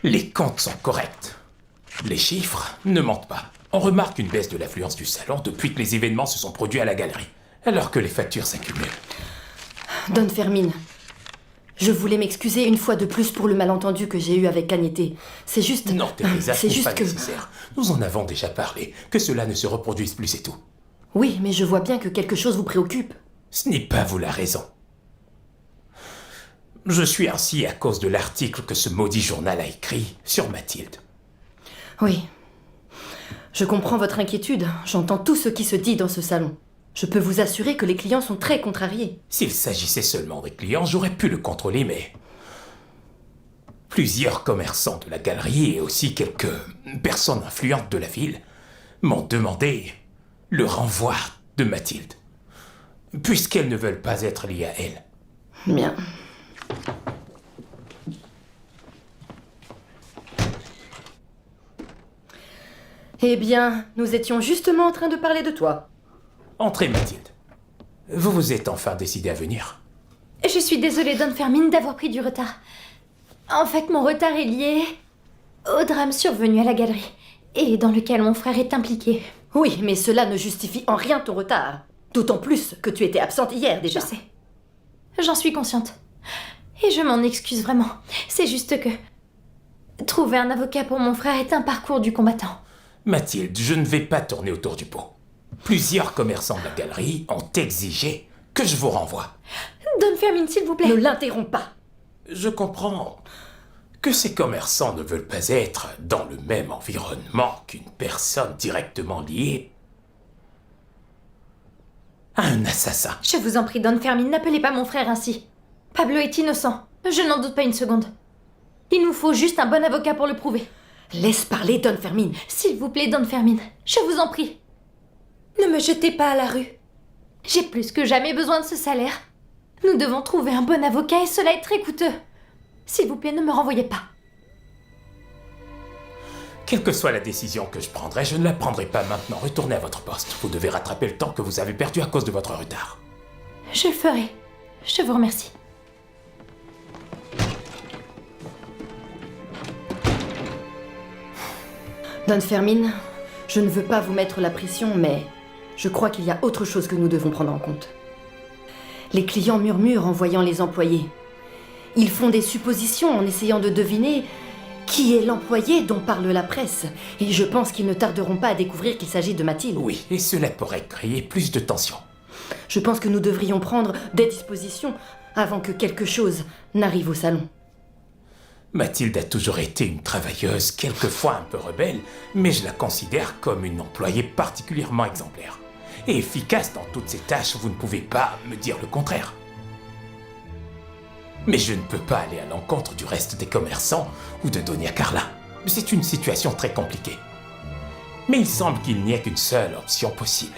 Les comptes sont corrects. Les chiffres ne mentent pas. On remarque une baisse de l'affluence du salon depuis que les événements se sont produits à la galerie, alors que les factures s'accumulent. Don Fermin, je voulais m'excuser une fois de plus pour le malentendu que j'ai eu avec Cagnete. C'est juste... Non, Teresa, c'est ce n'est juste pas que... nécessaire. Nous en avons déjà parlé. Que cela ne se reproduise plus, c'est tout. Oui, mais je vois bien que quelque chose vous préoccupe. Ce n'est pas vous la raison. Je suis ainsi à cause de l'article que ce maudit journal a écrit sur Mathilde. Oui. Je comprends votre inquiétude. J'entends tout ce qui se dit dans ce salon. Je peux vous assurer que les clients sont très contrariés. S'il s'agissait seulement des clients, j'aurais pu le contrôler, mais... Plusieurs commerçants de la galerie et aussi quelques personnes influentes de la ville m'ont demandé le renvoi de Mathilde, puisqu'elles ne veulent pas être liées à elle. Bien. Eh bien, nous étions justement en train de parler de toi. Entrez, Mathilde. Vous vous êtes enfin décidé à venir. Je suis désolée, Don Fermin, d'avoir pris du retard. En fait, mon retard est lié au drame survenu à la galerie, et dans lequel mon frère est impliqué. Oui, mais cela ne justifie en rien ton retard. D'autant plus que tu étais absente hier déjà. Je sais. J'en suis consciente. Et je m'en excuse vraiment. C'est juste que... trouver un avocat pour mon frère est un parcours du combattant. Mathilde, je ne vais pas tourner autour du pot. Plusieurs commerçants de la galerie ont exigé que je vous renvoie. Don Fermin, s'il vous plaît. Ne l'interromps pas. Je comprends que ces commerçants ne veulent pas être dans le même environnement qu'une personne directement liée à un assassin. Je vous en prie, Don Fermin, n'appelez pas mon frère ainsi. Pablo est innocent. Je n'en doute pas une seconde. Il nous faut juste un bon avocat pour le prouver. Laisse parler Don Fermin. S'il vous plaît, Don Fermin, je vous en prie. Ne me jetez pas à la rue. J'ai plus que jamais besoin de ce salaire. Nous devons trouver un bon avocat et cela est très coûteux. S'il vous plaît, ne me renvoyez pas. Quelle que soit la décision que je prendrai, je ne la prendrai pas maintenant. Retournez à votre poste. Vous devez rattraper le temps que vous avez perdu à cause de votre retard. Je le ferai. Je vous remercie. Don Fermin, je ne veux pas vous mettre la pression, mais je crois qu'il y a autre chose que nous devons prendre en compte. Les clients murmurent en voyant les employés. Ils font des suppositions en essayant de deviner qui est l'employé dont parle la presse. Et je pense qu'ils ne tarderont pas à découvrir qu'il s'agit de Mathilde. Oui, et cela pourrait créer plus de tension. Je pense que nous devrions prendre des dispositions avant que quelque chose n'arrive au salon. Mathilde a toujours été une travailleuse, quelquefois un peu rebelle, mais je la considère comme une employée particulièrement exemplaire. Et efficace dans toutes ses tâches, vous ne pouvez pas me dire le contraire. Mais je ne peux pas aller à l'encontre du reste des commerçants ou de Doña Carla. C'est une situation très compliquée. Mais il semble qu'il n'y ait qu'une seule option possible.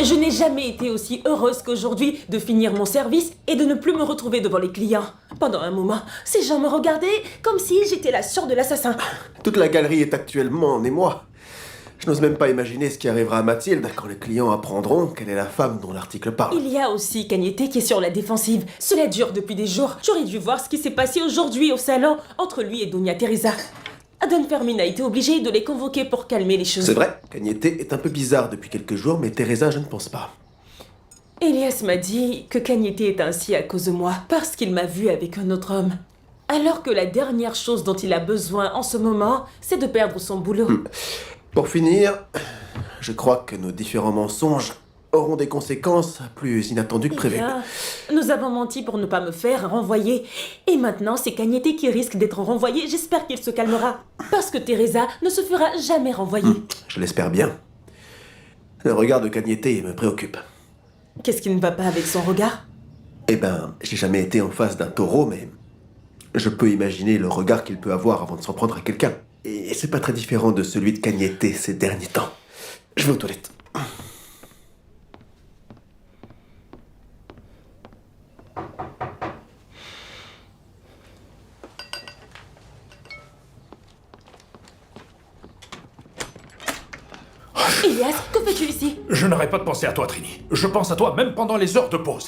Je n'ai jamais été aussi heureuse qu'aujourd'hui de finir mon service et de ne plus me retrouver devant les clients. Pendant un moment, ces gens me regardaient comme si j'étais la sœur de l'assassin. Toute la galerie est actuellement en émoi. Je n'ose même pas imaginer ce qui arrivera à Mathilde quand les clients apprendront qu'elle est la femme dont l'article parle. Il y a aussi Cagnete qui est sur la défensive. Cela dure depuis des jours. J'aurais dû voir ce qui s'est passé aujourd'hui au salon entre lui et Doña Teresa. Don Fermin a été obligé de les convoquer pour calmer les choses. C'est vrai, Cagnete est un peu bizarre depuis quelques jours, mais Teresa, je ne pense pas. Elias m'a dit que Cagnete est ainsi à cause de moi, parce qu'il m'a vu avec un autre homme. Alors que la dernière chose dont il a besoin en ce moment, c'est de perdre son boulot. Pour finir, je crois que nos différents mensonges auront des conséquences plus inattendues que prévues. Bien, nous avons menti pour ne pas me faire renvoyer. Et maintenant, c'est Cagnete qui risque d'être renvoyé. J'espère qu'il se calmera. Parce que Teresa ne se fera jamais renvoyer. Je l'espère bien. Le regard de Cagnete me préoccupe. Qu'est-ce qui ne va pas avec son regard? Eh ben, j'ai jamais été en face d'un taureau, mais je peux imaginer le regard qu'il peut avoir avant de s'en prendre à quelqu'un. Et c'est pas très différent de celui de Cagnete ces derniers temps. Je vais aux toilettes. Elias, que fais-tu ici? Je n'arrête pas de penser à toi, Trini. Je pense à toi même pendant les heures de pause.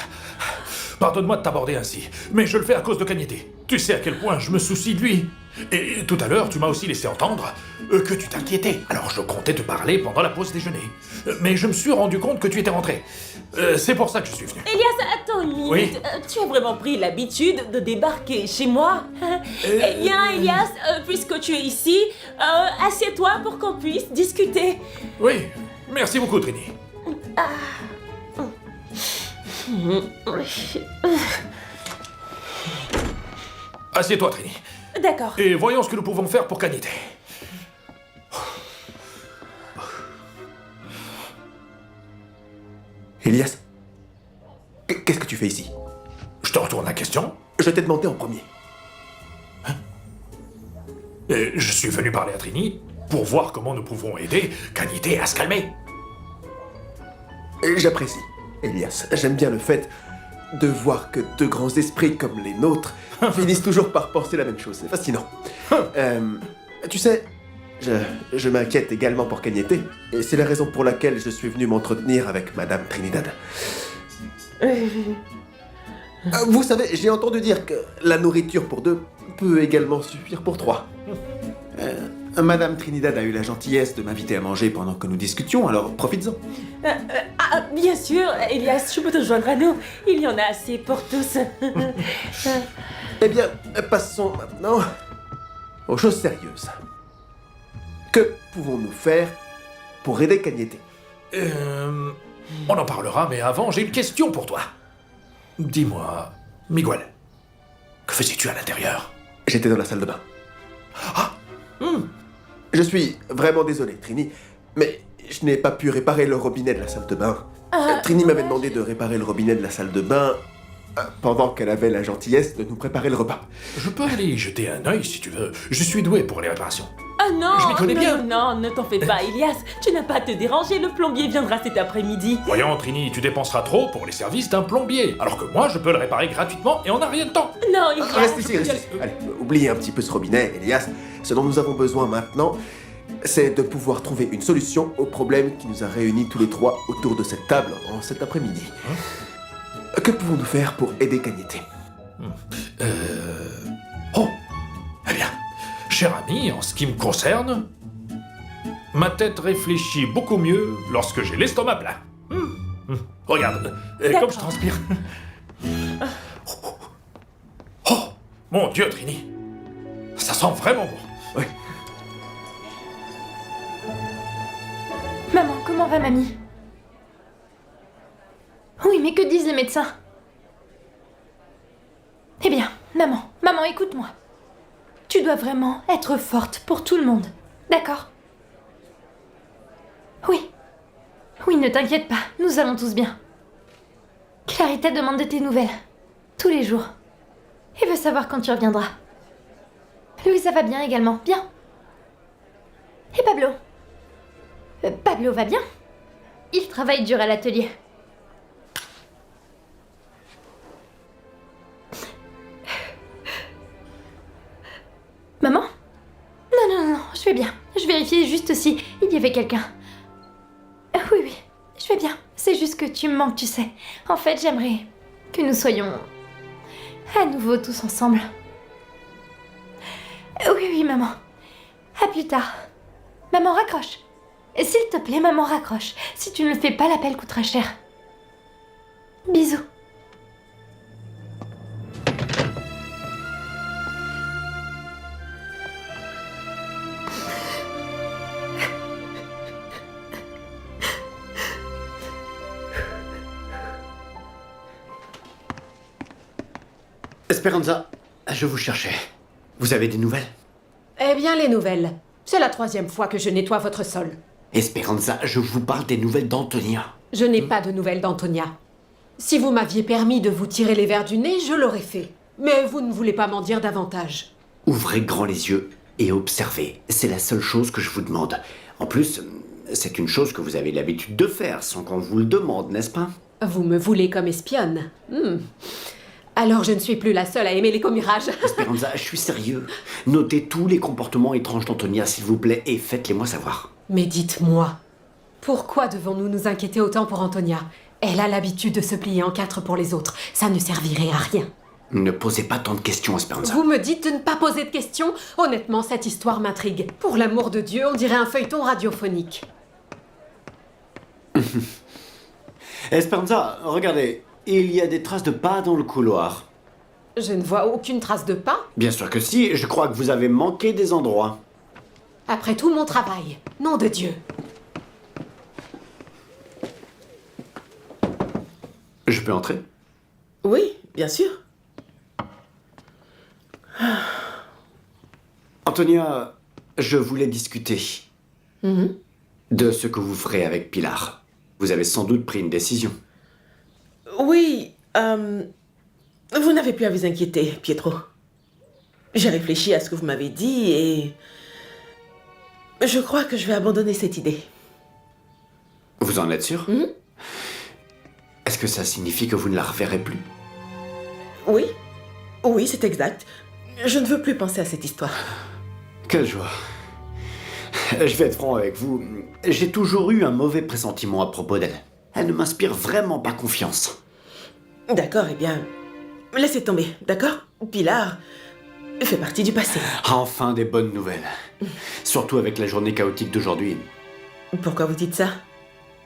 Pardonne-moi de t'aborder ainsi, mais je le fais à cause de Cagnete. Tu sais à quel point je me soucie de lui. Et tout à l'heure, tu m'as aussi laissé entendre que tu t'inquiétais. Alors je comptais te parler pendant la pause déjeuner. Mais je me suis rendu compte que tu étais rentré. C'est pour ça que je suis venu. Elias, attends une minute. Oui. Tu as vraiment pris l'habitude de débarquer chez moi? Eh bien, Elias, puisque tu es ici, assieds-toi pour qu'on puisse discuter. Oui, merci beaucoup, Trini. Assieds-toi, Trini. D'accord. Et voyons ce que nous pouvons faire pour Cagnete. Elias, qu'est-ce que tu fais ici? Je te retourne la question. Je t'ai demandé en premier. Et je suis venu parler à Trini pour voir comment nous pouvons aider Cagnete à se calmer. J'apprécie, Elias. J'aime bien le fait de voir que deux grands esprits comme les nôtres finissent toujours par penser la même chose. C'est fascinant. Tu sais, je m'inquiète également pour Cagnete, et c'est la raison pour laquelle je suis venu m'entretenir avec Madame Trinidad. Vous savez, j'ai entendu dire que la nourriture pour deux peut également suffire pour trois. Madame Trinidad a eu la gentillesse de m'inviter à manger pendant que nous discutions, alors profites-en. Bien sûr, Elias, tu peux te joindre à nous. Il y en a assez pour tous. Eh bien, passons maintenant aux choses sérieuses. Que pouvons-nous faire pour aider Cagnete? On en parlera, mais avant, j'ai une question pour toi. Dis-moi, Miguel, que faisais-tu à l'intérieur? J'étais dans la salle de bain. Je suis vraiment désolé, Trini, mais je n'ai pas pu réparer le robinet de la salle de bain. Trini m'avait demandé de réparer le robinet de la salle de bain pendant qu'elle avait la gentillesse de nous préparer le repas. Je peux aller y jeter un œil si tu veux. Je suis doué pour les réparations. Ah non, Je m'y connais bien. Non, ne t'en fais pas, Elias. Tu n'as pas à te déranger, le plombier viendra cet après-midi. Voyons, Trini, tu dépenseras trop pour les services d'un plombier, alors que moi, je peux le réparer gratuitement et on n'a rien de temps. Non, Elias. Reste ici, reste ici. Allez, oubliez un petit peu ce robinet, Elias. Ce dont nous avons besoin maintenant, c'est de pouvoir trouver une solution au problème qui nous a réunis tous les trois autour de cette table en cet après-midi. Que pouvons-nous faire pour aider Cagnete? Oh, eh bien, cher ami, en ce qui me concerne, ma tête réfléchit beaucoup mieux lorsque j'ai l'estomac plein. Regarde, comme je transpire. Oh, mon Dieu, Trini, ça sent vraiment bon. Oui. Maman, comment va mamie? Oui, mais que disent les médecins? Eh bien, maman, écoute-moi. Tu dois vraiment être forte pour tout le monde. D'accord. Oui. Oui, ne t'inquiète pas, nous allons tous bien. Clarita demande de tes nouvelles. Tous les jours. Et veut savoir quand tu reviendras. Louisa va bien également. Bien. Et Pablo Pablo va bien. Il travaille dur à l'atelier. Maman ? Non, je vais bien. Je vérifiais juste si il y avait quelqu'un. Oui, je vais bien. C'est juste que tu me manques, tu sais. En fait, j'aimerais que nous soyons à nouveau tous ensemble. Oui, maman. À plus tard. Maman, raccroche. S'il te plaît, maman, raccroche. Si tu ne le fais pas, l'appel coûtera cher. Bisous. Esperanza, je vous cherchais. Vous avez des nouvelles? Eh bien, les nouvelles. C'est la 3e fois que je nettoie votre sol. Esperanza, je vous parle des nouvelles d'Antonia. Je n'ai pas de nouvelles d'Antonia. Si vous m'aviez permis de vous tirer les vers du nez, je l'aurais fait. Mais vous ne voulez pas m'en dire davantage. Ouvrez grand les yeux et observez. C'est la seule chose que je vous demande. En plus, c'est une chose que vous avez l'habitude de faire sans qu'on vous le demande, n'est-ce pas? Vous me voulez comme espionne. Alors je ne suis plus la seule à aimer les commérages. Esperanza, je suis sérieux. Notez tous les comportements étranges d'Antonia, s'il vous plaît, et faites-les-moi savoir. Mais dites-moi, pourquoi devons-nous nous inquiéter autant pour Antonia? Elle a l'habitude de se plier en 4 pour les autres. Ça ne servirait à rien. Ne posez pas tant de questions, Esperanza. Vous me dites de ne pas poser de questions? Honnêtement, cette histoire m'intrigue. Pour l'amour de Dieu, on dirait un feuilleton radiophonique. Esperanza, regardez. Il y a des traces de pas dans le couloir. Je ne vois aucune trace de pas. Bien sûr que si, je crois que vous avez manqué des endroits. Après tout mon travail. Nom de Dieu. Je peux entrer? Oui, bien sûr. Antonia, je voulais discuter de ce que vous ferez avec Pilar. Vous avez sans doute pris une décision. Oui, vous n'avez plus à vous inquiéter, Pietro. J'ai réfléchi à ce que vous m'avez dit et je crois que je vais abandonner cette idée. Vous en êtes sûr? Est-ce que ça signifie que vous ne la reverrez plus? Oui, c'est exact. Je ne veux plus penser à cette histoire. Quelle joie. Je vais être franc avec vous. J'ai toujours eu un mauvais pressentiment à propos d'elle. Elle ne m'inspire vraiment pas confiance. D'accord, eh bien, laissez tomber, d'accord? Pilar fait partie du passé. Enfin des bonnes nouvelles. Surtout avec la journée chaotique d'aujourd'hui. Pourquoi vous dites ça?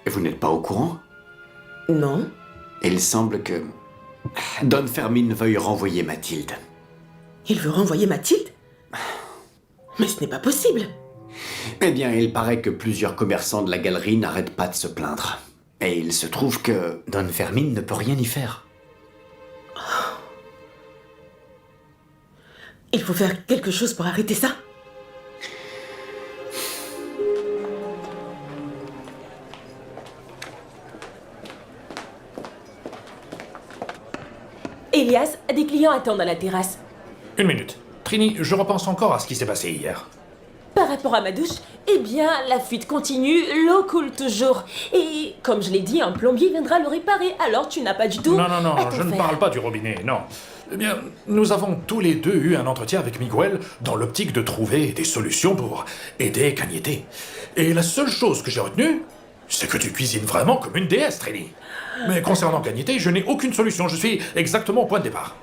Vous n'êtes pas au courant? Non. Il semble que Don Fermin veuille renvoyer Mathilde. Il veut renvoyer Mathilde? Mais ce n'est pas possible. Eh bien, il paraît que plusieurs commerçants de la galerie n'arrêtent pas de se plaindre. Et il se trouve que Don Fermin ne peut rien y faire. Il faut faire quelque chose pour arrêter ça. Elias, des clients attendent à la terrasse. Une minute. Trini, je repense encore à ce qui s'est passé hier. Par rapport à ma douche, eh bien, la fuite continue, l'eau coule toujours. Et comme je l'ai dit, un plombier viendra le réparer, alors tu n'as pas du tout... Non, je ne parle pas du robinet, non. Eh bien, nous avons tous les deux eu un entretien avec Miguel dans l'optique de trouver des solutions pour aider Cagnete. Et la seule chose que j'ai retenue, c'est que tu cuisines vraiment comme une déesse, Trini. Mais concernant Cagnete, je n'ai aucune solution, je suis exactement au point de départ.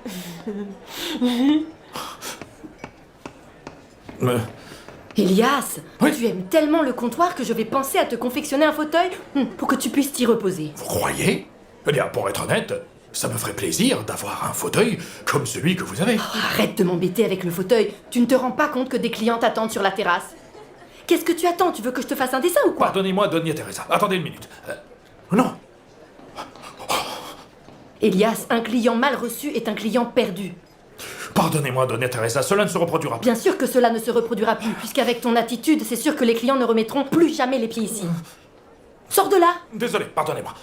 Elias, tu aimes tellement le comptoir que je vais penser à te confectionner un fauteuil pour que tu puisses t'y reposer. Vous croyez? Eh bien, pour être honnête, ça me ferait plaisir d'avoir un fauteuil comme celui que vous avez. Arrête de m'embêter avec le fauteuil. Tu ne te rends pas compte que des clients t'attendent sur la terrasse. Qu'est-ce que tu attends? Tu veux que je te fasse un dessin ou quoi? Pardonnez-moi, Doña Teresa. Attendez une minute. Non. Elias, un client mal reçu est un client perdu. Pardonnez-moi, Donna Teresa, cela ne se reproduira pas. Bien sûr que cela ne se reproduira plus, puisqu'avec ton attitude, c'est sûr que les clients ne remettront plus jamais les pieds ici. Sors de là! Désolé, pardonnez-moi.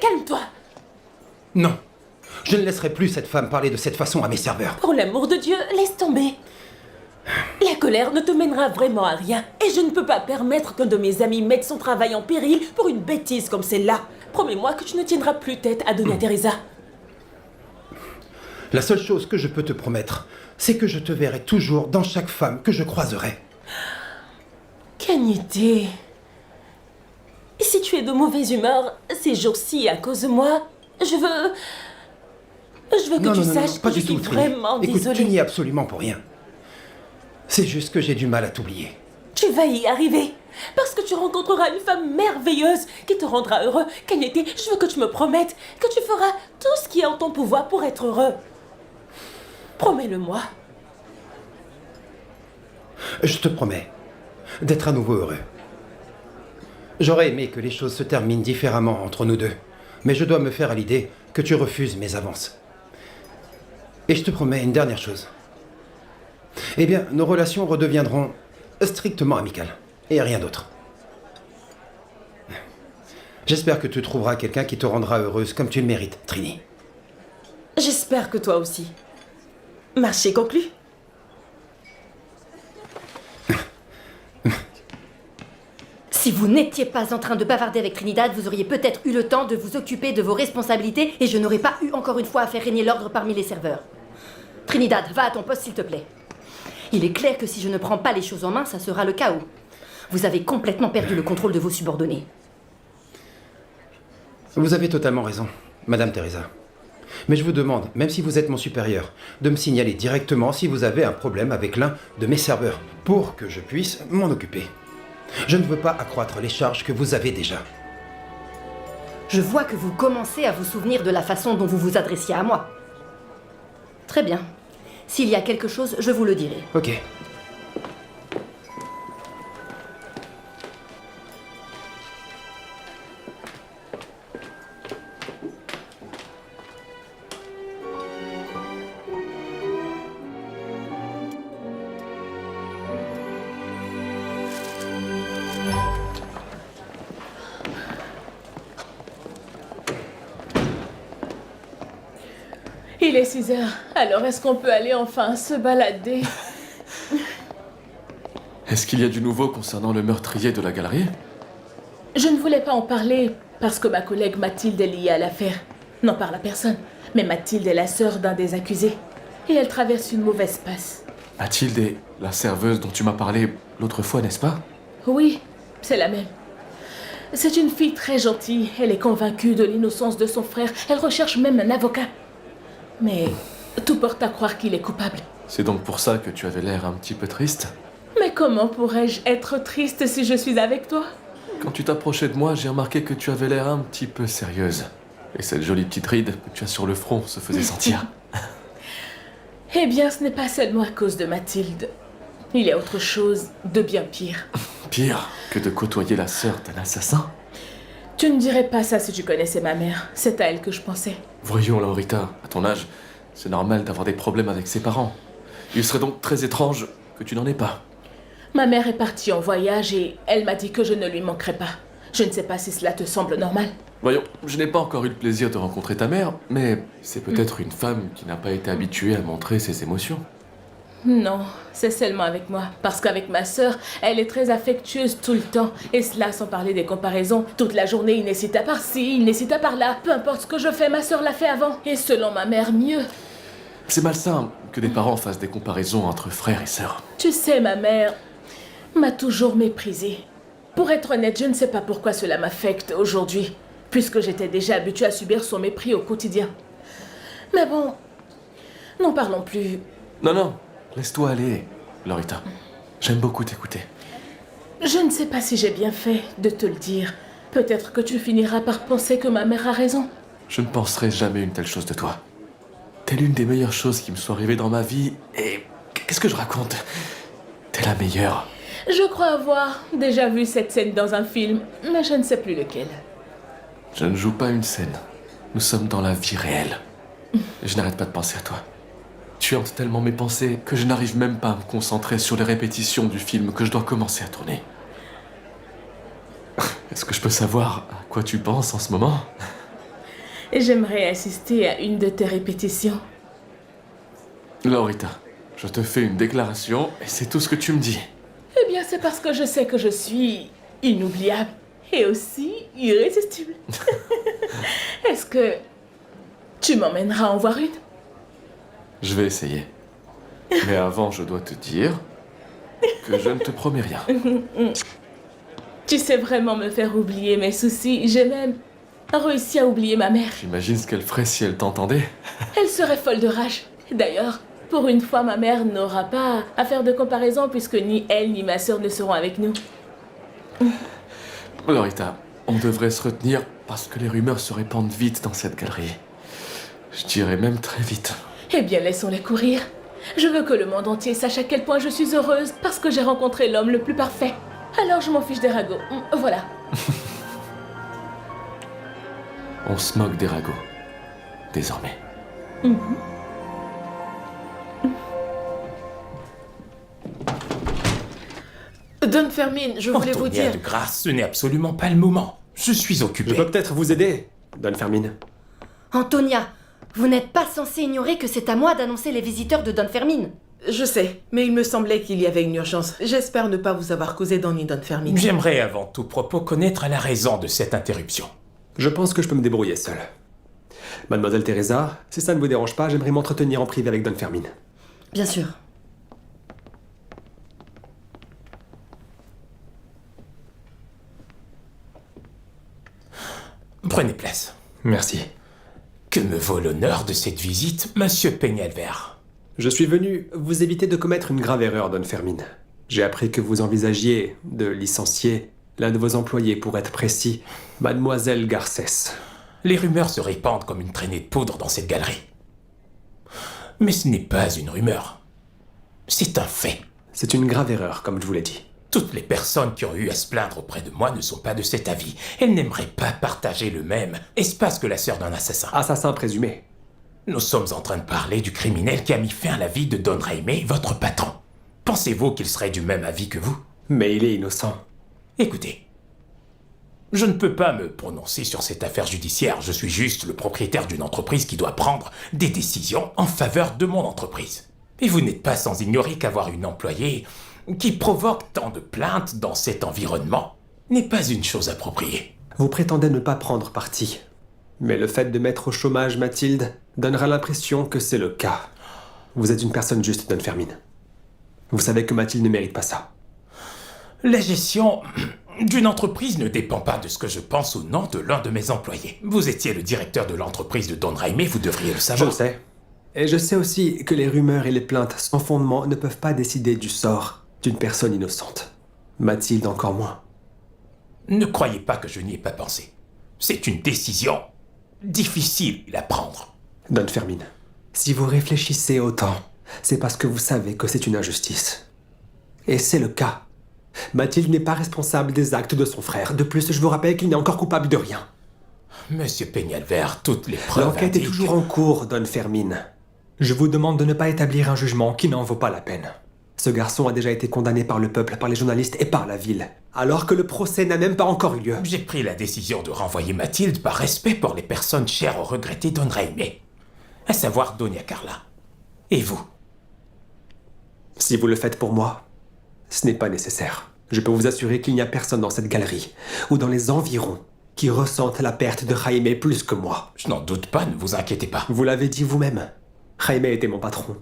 Calme-toi. Non. Je ne laisserai plus cette femme parler de cette façon à mes serveurs. Pour l'amour de Dieu, laisse tomber. La colère ne te mènera vraiment à rien. Et je ne peux pas permettre qu'un de mes amis mette son travail en péril pour une bêtise comme celle-là. Promets-moi que tu ne tiendras plus tête à Donna Teresa. La seule chose que je peux te promettre, c'est que je te verrai toujours dans chaque femme que je croiserai. Quelle idée. Et si tu es de mauvaise humeur ces jours-ci à cause de moi, je veux que tu saches que je suis vraiment Écoute, désolée. tu n'y es absolument pour rien. C'est juste que j'ai du mal à t'oublier. Tu vas y arriver. Parce que tu rencontreras une femme merveilleuse qui te rendra heureux. Kanyete, je veux que tu me promettes que tu feras tout ce qui est en ton pouvoir pour être heureux. Promets-le-moi. Je te promets d'être à nouveau heureux. J'aurais aimé que les choses se terminent différemment entre nous deux, mais je dois me faire à l'idée que tu refuses mes avances. Et je te promets une dernière chose. Eh bien, nos relations redeviendront strictement amicales, et rien d'autre. J'espère que tu trouveras quelqu'un qui te rendra heureuse comme tu le mérites, Trini. J'espère que toi aussi. Marché conclu. Si vous n'étiez pas en train de bavarder avec Trinidad, vous auriez peut-être eu le temps de vous occuper de vos responsabilités et je n'aurais pas eu encore une fois à faire régner l'ordre parmi les serveurs. Trinidad, va à ton poste s'il te plaît. Il est clair que si je ne prends pas les choses en main, ça sera le chaos. Vous avez complètement perdu le contrôle de vos subordonnés. Vous avez totalement raison, Madame Teresa. Mais je vous demande, même si vous êtes mon supérieur, de me signaler directement si vous avez un problème avec l'un de mes serveurs, pour que je puisse m'en occuper. Je ne veux pas accroître les charges que vous avez déjà. Je vois que vous commencez à vous souvenir de la façon dont vous vous adressiez à moi. Très bien. S'il y a quelque chose, je vous le dirai. Ok. Il est 6 heures. Alors est-ce qu'on peut aller enfin se balader? Est-ce qu'il y a du nouveau concernant le meurtrier de la galerie? Je ne voulais pas en parler parce que ma collègue Mathilde est liée à l'affaire. N'en parle à personne. Mais Mathilde est la sœur d'un des accusés. Et elle traverse une mauvaise passe. Mathilde est la serveuse dont tu m'as parlé l'autre fois, n'est-ce pas? Oui, c'est la même. C'est une fille très gentille. Elle est convaincue de l'innocence de son frère. Elle recherche même un avocat. Mais tout porte à croire qu'il est coupable. C'est donc pour ça que tu avais l'air un petit peu triste? Mais comment pourrais-je être triste si je suis avec toi? Quand tu t'approchais de moi, j'ai remarqué que tu avais l'air un petit peu sérieuse. Et cette jolie petite ride que tu as sur le front se faisait sentir. Eh bien, ce n'est pas seulement à cause de Mathilde. Il y a autre chose de bien pire. Pire que de côtoyer la sœur d'un assassin? Tu ne dirais pas ça si tu connaissais ma mère. C'est à elle que je pensais. Voyons, Laurita, à ton âge, c'est normal d'avoir des problèmes avec ses parents. Il serait donc très étrange que tu n'en aies pas. Ma mère est partie en voyage et elle m'a dit que je ne lui manquerais pas. Je ne sais pas si cela te semble normal. Voyons, je n'ai pas encore eu le plaisir de rencontrer ta mère, mais c'est peut-être une femme qui n'a pas été habituée à montrer ses émotions. Non, c'est seulement avec moi. Parce qu'avec ma sœur, elle est très affectueuse tout le temps. Et cela sans parler des comparaisons. Toute la journée, il n'hésita par-ci, il n'hésita par-là. Peu importe ce que je fais, ma sœur l'a fait avant. Et selon ma mère, mieux. C'est malsain que des parents fassent des comparaisons entre frères et sœurs. Tu sais, ma mère m'a toujours méprisée. Pour être honnête, je ne sais pas pourquoi cela m'affecte aujourd'hui. Puisque j'étais déjà habituée à subir son mépris au quotidien. Mais bon, n'en parlons plus. Non. Laisse-toi aller, Laurita. J'aime beaucoup t'écouter. Je ne sais pas si j'ai bien fait de te le dire. Peut-être que tu finiras par penser que ma mère a raison. Je ne penserai jamais une telle chose de toi. T'es l'une des meilleures choses qui me sont arrivées dans ma vie et... Qu'est-ce que je raconte? T'es la meilleure. Je crois avoir déjà vu cette scène dans un film, mais je ne sais plus lequel. Je ne joue pas une scène. Nous sommes dans la vie réelle. Et je n'arrête pas de penser à toi. Tu hantes tellement mes pensées que je n'arrive même pas à me concentrer sur les répétitions du film que je dois commencer à tourner. Est-ce que je peux savoir à quoi tu penses en ce moment? J'aimerais assister à une de tes répétitions. Laurita, je te fais une déclaration et c'est tout ce que tu me dis. Eh bien, c'est parce que je sais que je suis inoubliable et aussi irrésistible. Est-ce que tu m'emmèneras en voir une? Je vais essayer. Mais avant, je dois te dire que je ne te promets rien. Tu sais vraiment me faire oublier mes soucis. J'ai même réussi à oublier ma mère. J'imagine ce qu'elle ferait si elle t'entendait. Elle serait folle de rage. D'ailleurs, pour une fois, ma mère n'aura pas à faire de comparaison puisque ni elle ni ma sœur ne seront avec nous. Laurita, on devrait se retenir parce que les rumeurs se répandent vite dans cette galerie. Je dirais même très vite. Eh bien, laissons-les courir. Je veux que le monde entier sache à quel point je suis heureuse parce que j'ai rencontré l'homme le plus parfait. Alors je m'en fiche des ragots. Voilà. On se moque des ragots. Désormais. Don Fermin, je voulais vous Antonia dire... de grâce, ce n'est absolument pas le moment. Je suis occupé. Je peux peut-être vous aider, Don Fermin. Antonia, vous n'êtes pas censé ignorer que c'est à moi d'annoncer les visiteurs de Don Fermin. Je sais, mais il me semblait qu'il y avait une urgence. J'espère ne pas vous avoir causé d'ennui, Don Fermin. J'aimerais avant tout propos connaître la raison de cette interruption. Je pense que je peux me débrouiller seul. Mademoiselle Teresa, si ça ne vous dérange pas, j'aimerais m'entretenir en privé avec Don Fermin. Bien sûr. Prenez place. Merci. Que me vaut l'honneur de cette visite, Monsieur Peñalver? Je suis venu vous éviter de commettre une grave erreur, Don Fermin. J'ai appris que vous envisagiez de licencier l'un de vos employés, pour être précis, Mademoiselle Garcès. Les rumeurs se répandent comme une traînée de poudre dans cette galerie. Mais ce n'est pas une rumeur. C'est un fait. C'est une grave erreur, comme je vous l'ai dit. Toutes les personnes qui ont eu à se plaindre auprès de moi ne sont pas de cet avis. Elles n'aimeraient pas partager le même espace que la sœur d'un assassin. Assassin présumé. Nous sommes en train de parler du criminel qui a mis fin à la vie de Don Jaime, votre patron. Pensez-vous qu'il serait du même avis que vous? Mais il est innocent. Écoutez, je ne peux pas me prononcer sur cette affaire judiciaire. Je suis juste le propriétaire d'une entreprise qui doit prendre des décisions en faveur de mon entreprise. Et vous n'êtes pas sans ignorer qu'avoir une employée qui provoque tant de plaintes dans cet environnement n'est pas une chose appropriée. Vous prétendez ne pas prendre parti. Mais le fait de mettre au chômage Mathilde donnera l'impression que c'est le cas. Vous êtes une personne juste, Don Fermin. Vous savez que Mathilde ne mérite pas ça. La gestion d'une entreprise ne dépend pas de ce que je pense ou non de l'un de mes employés. Vous étiez le directeur de l'entreprise de Don Jaime, vous devriez le savoir. Je le sais. Et je sais aussi que les rumeurs et les plaintes sans fondement ne peuvent pas décider du sort d'une personne innocente. Mathilde encore moins. Ne croyez pas que je n'y ai pas pensé. C'est une décision difficile à prendre. Don Fermin, si vous réfléchissez autant, c'est parce que vous savez que c'est une injustice. Et c'est le cas. Mathilde n'est pas responsable des actes de son frère. De plus, je vous rappelle qu'il n'est encore coupable de rien. Monsieur Peñalver, toutes les preuves L'enquête est indiquent... toujours en cours, Don Fermin. Je vous demande de ne pas établir un jugement qui n'en vaut pas la peine. Ce garçon a déjà été condamné par le peuple, par les journalistes et par la ville, alors que le procès n'a même pas encore eu lieu. J'ai pris la décision de renvoyer Mathilde par respect pour les personnes chères au regretté Don Jaime, à savoir Doña Carla. Et vous? Si vous le faites pour moi, ce n'est pas nécessaire. Je peux vous assurer qu'il n'y a personne dans cette galerie, ou dans les environs, qui ressentent la perte de Jaime plus que moi. Je n'en doute pas, ne vous inquiétez pas. Vous l'avez dit vous-même. Jaime était mon patron.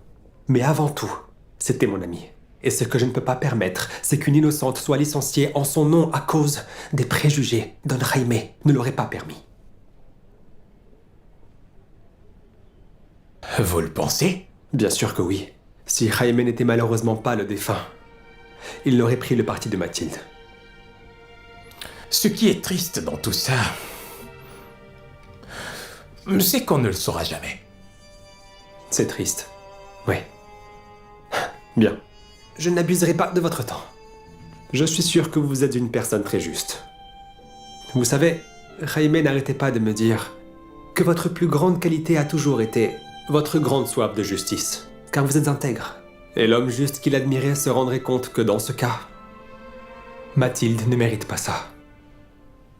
Mais avant tout, c'était mon ami. Et ce que je ne peux pas permettre, c'est qu'une innocente soit licenciée en son nom à cause des préjugés. Don Jaime ne l'aurait pas permis. Vous le pensez? Bien sûr que oui. Si Jaime n'était malheureusement pas le défunt, il aurait pris le parti de Mathilde. Ce qui est triste dans tout ça, c'est qu'on ne le saura jamais. C'est triste. Oui. Bien. Je n'abuserai pas de votre temps. Je suis sûr que vous êtes une personne très juste. Vous savez, Jaime n'arrêtait pas de me dire que votre plus grande qualité a toujours été votre grande soif de justice, car vous êtes intègre. Et l'homme juste qui l'admirait se rendrait compte que dans ce cas, Mathilde ne mérite pas ça.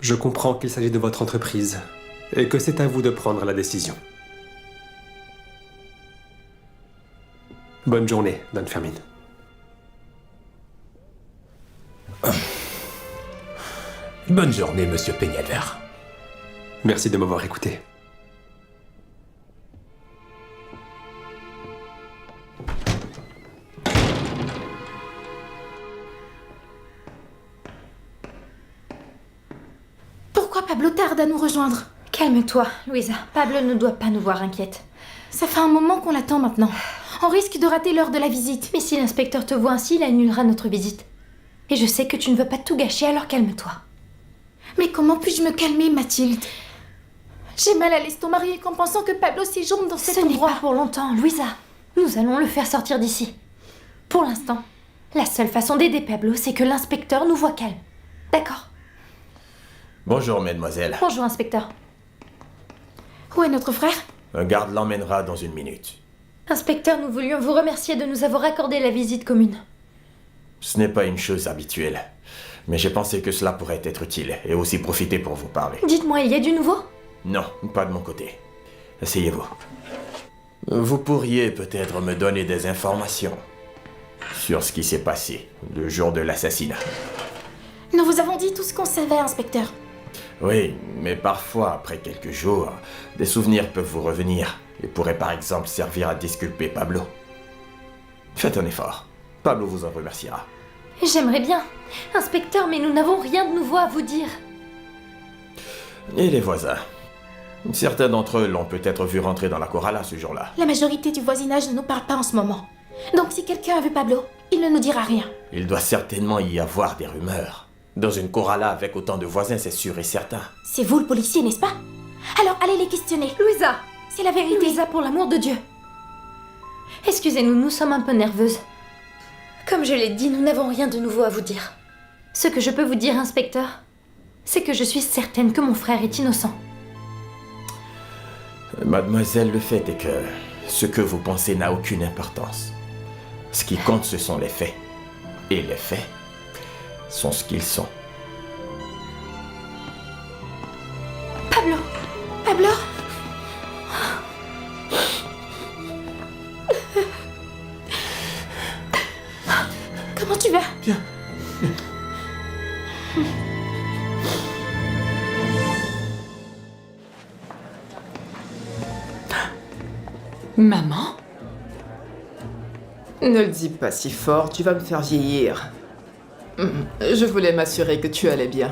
Je comprends qu'il s'agit de votre entreprise et que c'est à vous de prendre la décision. Bonne journée, Don Fermin. Bonne journée, monsieur Peñalver. Merci de m'avoir écouté. Pourquoi Pablo tarde à nous rejoindre? Calme-toi, Louisa. Pablo ne doit pas nous voir inquiète. Ça fait un moment qu'on l'attend maintenant. On risque de rater l'heure de la visite. Mais si l'inspecteur te voit ainsi, il annulera notre visite. Et je sais que tu ne veux pas tout gâcher, alors calme-toi. Mais comment puis-je me calmer, Mathilde? J'ai mal à l'estomac rien qu'en pensant que Pablo séjourne dans cet endroit. Ce n'est pas pour longtemps, Louisa. Nous allons le faire sortir d'ici. Pour l'instant, la seule façon d'aider Pablo, c'est que l'inspecteur nous voit calme. D'accord? Bonjour, mademoiselle. Bonjour, inspecteur. Où est notre frère? Un garde l'emmènera dans une minute. Inspecteur, nous voulions vous remercier de nous avoir accordé la visite commune. Ce n'est pas une chose habituelle, mais j'ai pensé que cela pourrait être utile et aussi profiter pour vous parler. Dites-moi, il y a du nouveau? Non, pas de mon côté. Asseyez-vous. Vous pourriez peut-être me donner des informations sur ce qui s'est passé le jour de l'assassinat. Nous vous avons dit tout ce qu'on savait, inspecteur. Oui, mais parfois, après quelques jours, des souvenirs peuvent vous revenir et pourraient par exemple servir à disculper Pablo. Faites un effort. Pablo vous en remerciera. J'aimerais bien. Inspecteur, mais nous n'avons rien de nouveau à vous dire. Et les voisins? Certains d'entre eux l'ont peut-être vu rentrer dans la Corrala ce jour-là. La majorité du voisinage ne nous parle pas en ce moment. Donc si quelqu'un a vu Pablo, il ne nous dira rien. Il doit certainement y avoir des rumeurs. Dans une Corrala avec autant de voisins, c'est sûr et certain. C'est vous le policier, n'est-ce pas? Alors allez les questionner. Louisa! C'est la vérité. Louisa, pour l'amour de Dieu. Excusez-nous, nous sommes un peu nerveuses. Comme je l'ai dit, nous n'avons rien de nouveau à vous dire. Ce que je peux vous dire, inspecteur, c'est que je suis certaine que mon frère est innocent. Mademoiselle, le fait est que ce que vous pensez n'a aucune importance. Ce qui compte, ce sont les faits. Et les faits sont ce qu'ils sont. Pablo! Pablo! Comment tu vas? Bien. Maman? Ne le dis pas si fort, tu vas me faire vieillir. Je voulais m'assurer que tu allais bien.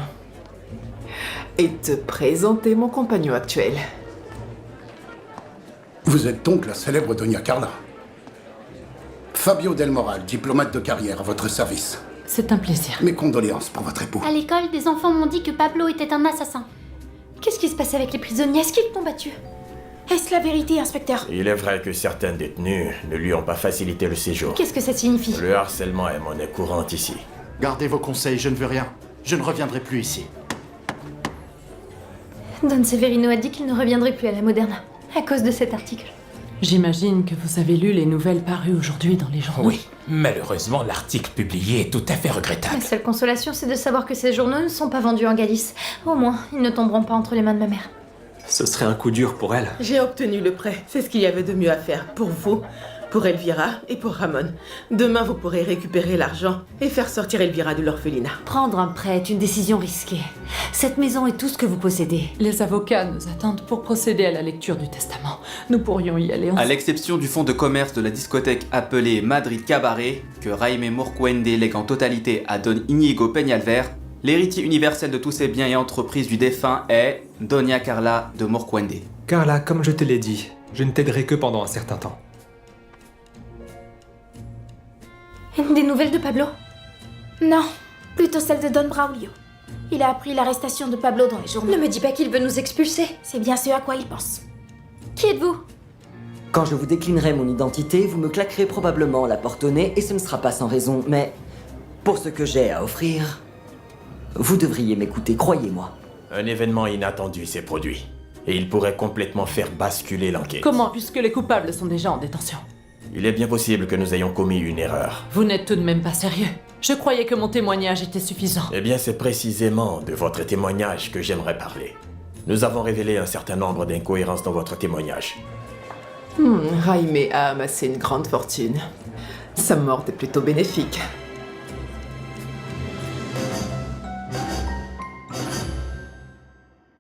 Et te présenter mon compagnon actuel. Vous êtes donc la célèbre Doña Carla. Fabio Del Moral, diplomate de carrière à votre service. C'est un plaisir. Mes condoléances pour votre époux. À l'école, des enfants m'ont dit que Pablo était un assassin. Qu'est-ce qui se passe avec les prisonniers? Est-ce qu'ils t'ont battu? Est-ce la vérité, inspecteur? Il est vrai que certains détenus ne lui ont pas facilité le séjour. Qu'est-ce que ça signifie? Le harcèlement est monnaie courante ici. Gardez vos conseils, je ne veux rien. Je ne reviendrai plus ici. Don Severino a dit qu'il ne reviendrait plus à la Moderna, à cause de cet article. J'imagine que vous avez lu les nouvelles parues aujourd'hui dans les journaux. Oui, malheureusement, l'article publié est tout à fait regrettable. La seule consolation, c'est de savoir que ces journaux ne sont pas vendus en Galice. Au moins, ils ne tomberont pas entre les mains de ma mère. Ce serait un coup dur pour elle. J'ai obtenu le prêt. C'est ce qu'il y avait de mieux à faire pour vous, pour Elvira et pour Ramon. Demain, vous pourrez récupérer l'argent et faire sortir Elvira de l'orphelinat. Prendre un prêt est une décision risquée. Cette maison est tout ce que vous possédez. Les avocats nous attendent pour procéder à la lecture du testament. Nous pourrions y aller À l'exception du fonds de commerce de la discothèque appelée Madrid Cabaret, que Jaime Morcuende lègue en totalité à Don Íñigo Peñalver, l'héritier universel de tous ses biens et entreprises du défunt est Doña Carla de Morcuende. Carla, comme je te l'ai dit, je ne t'aiderai que pendant un certain temps. Des nouvelles de Pablo? Non, plutôt celle de Don Braulio. Il a appris l'arrestation de Pablo dans les journaux. Ne me dis pas qu'il veut nous expulser. C'est bien ce à quoi il pense. Qui êtes-vous? Quand je vous déclinerai mon identité, vous me claquerez probablement la porte au nez et ce ne sera pas sans raison, mais pour ce que j'ai à offrir, vous devriez m'écouter, croyez-moi. Un événement inattendu s'est produit. Et il pourrait complètement faire basculer l'enquête. Comment, puisque les coupables sont déjà en détention? Il est bien possible que nous ayons commis une erreur. Vous n'êtes tout de même pas sérieux. Je croyais que mon témoignage était suffisant. Eh bien, c'est précisément de votre témoignage que j'aimerais parler. Nous avons révélé un certain nombre d'incohérences dans votre témoignage. Jaime a amassé une grande fortune. Sa mort est plutôt bénéfique.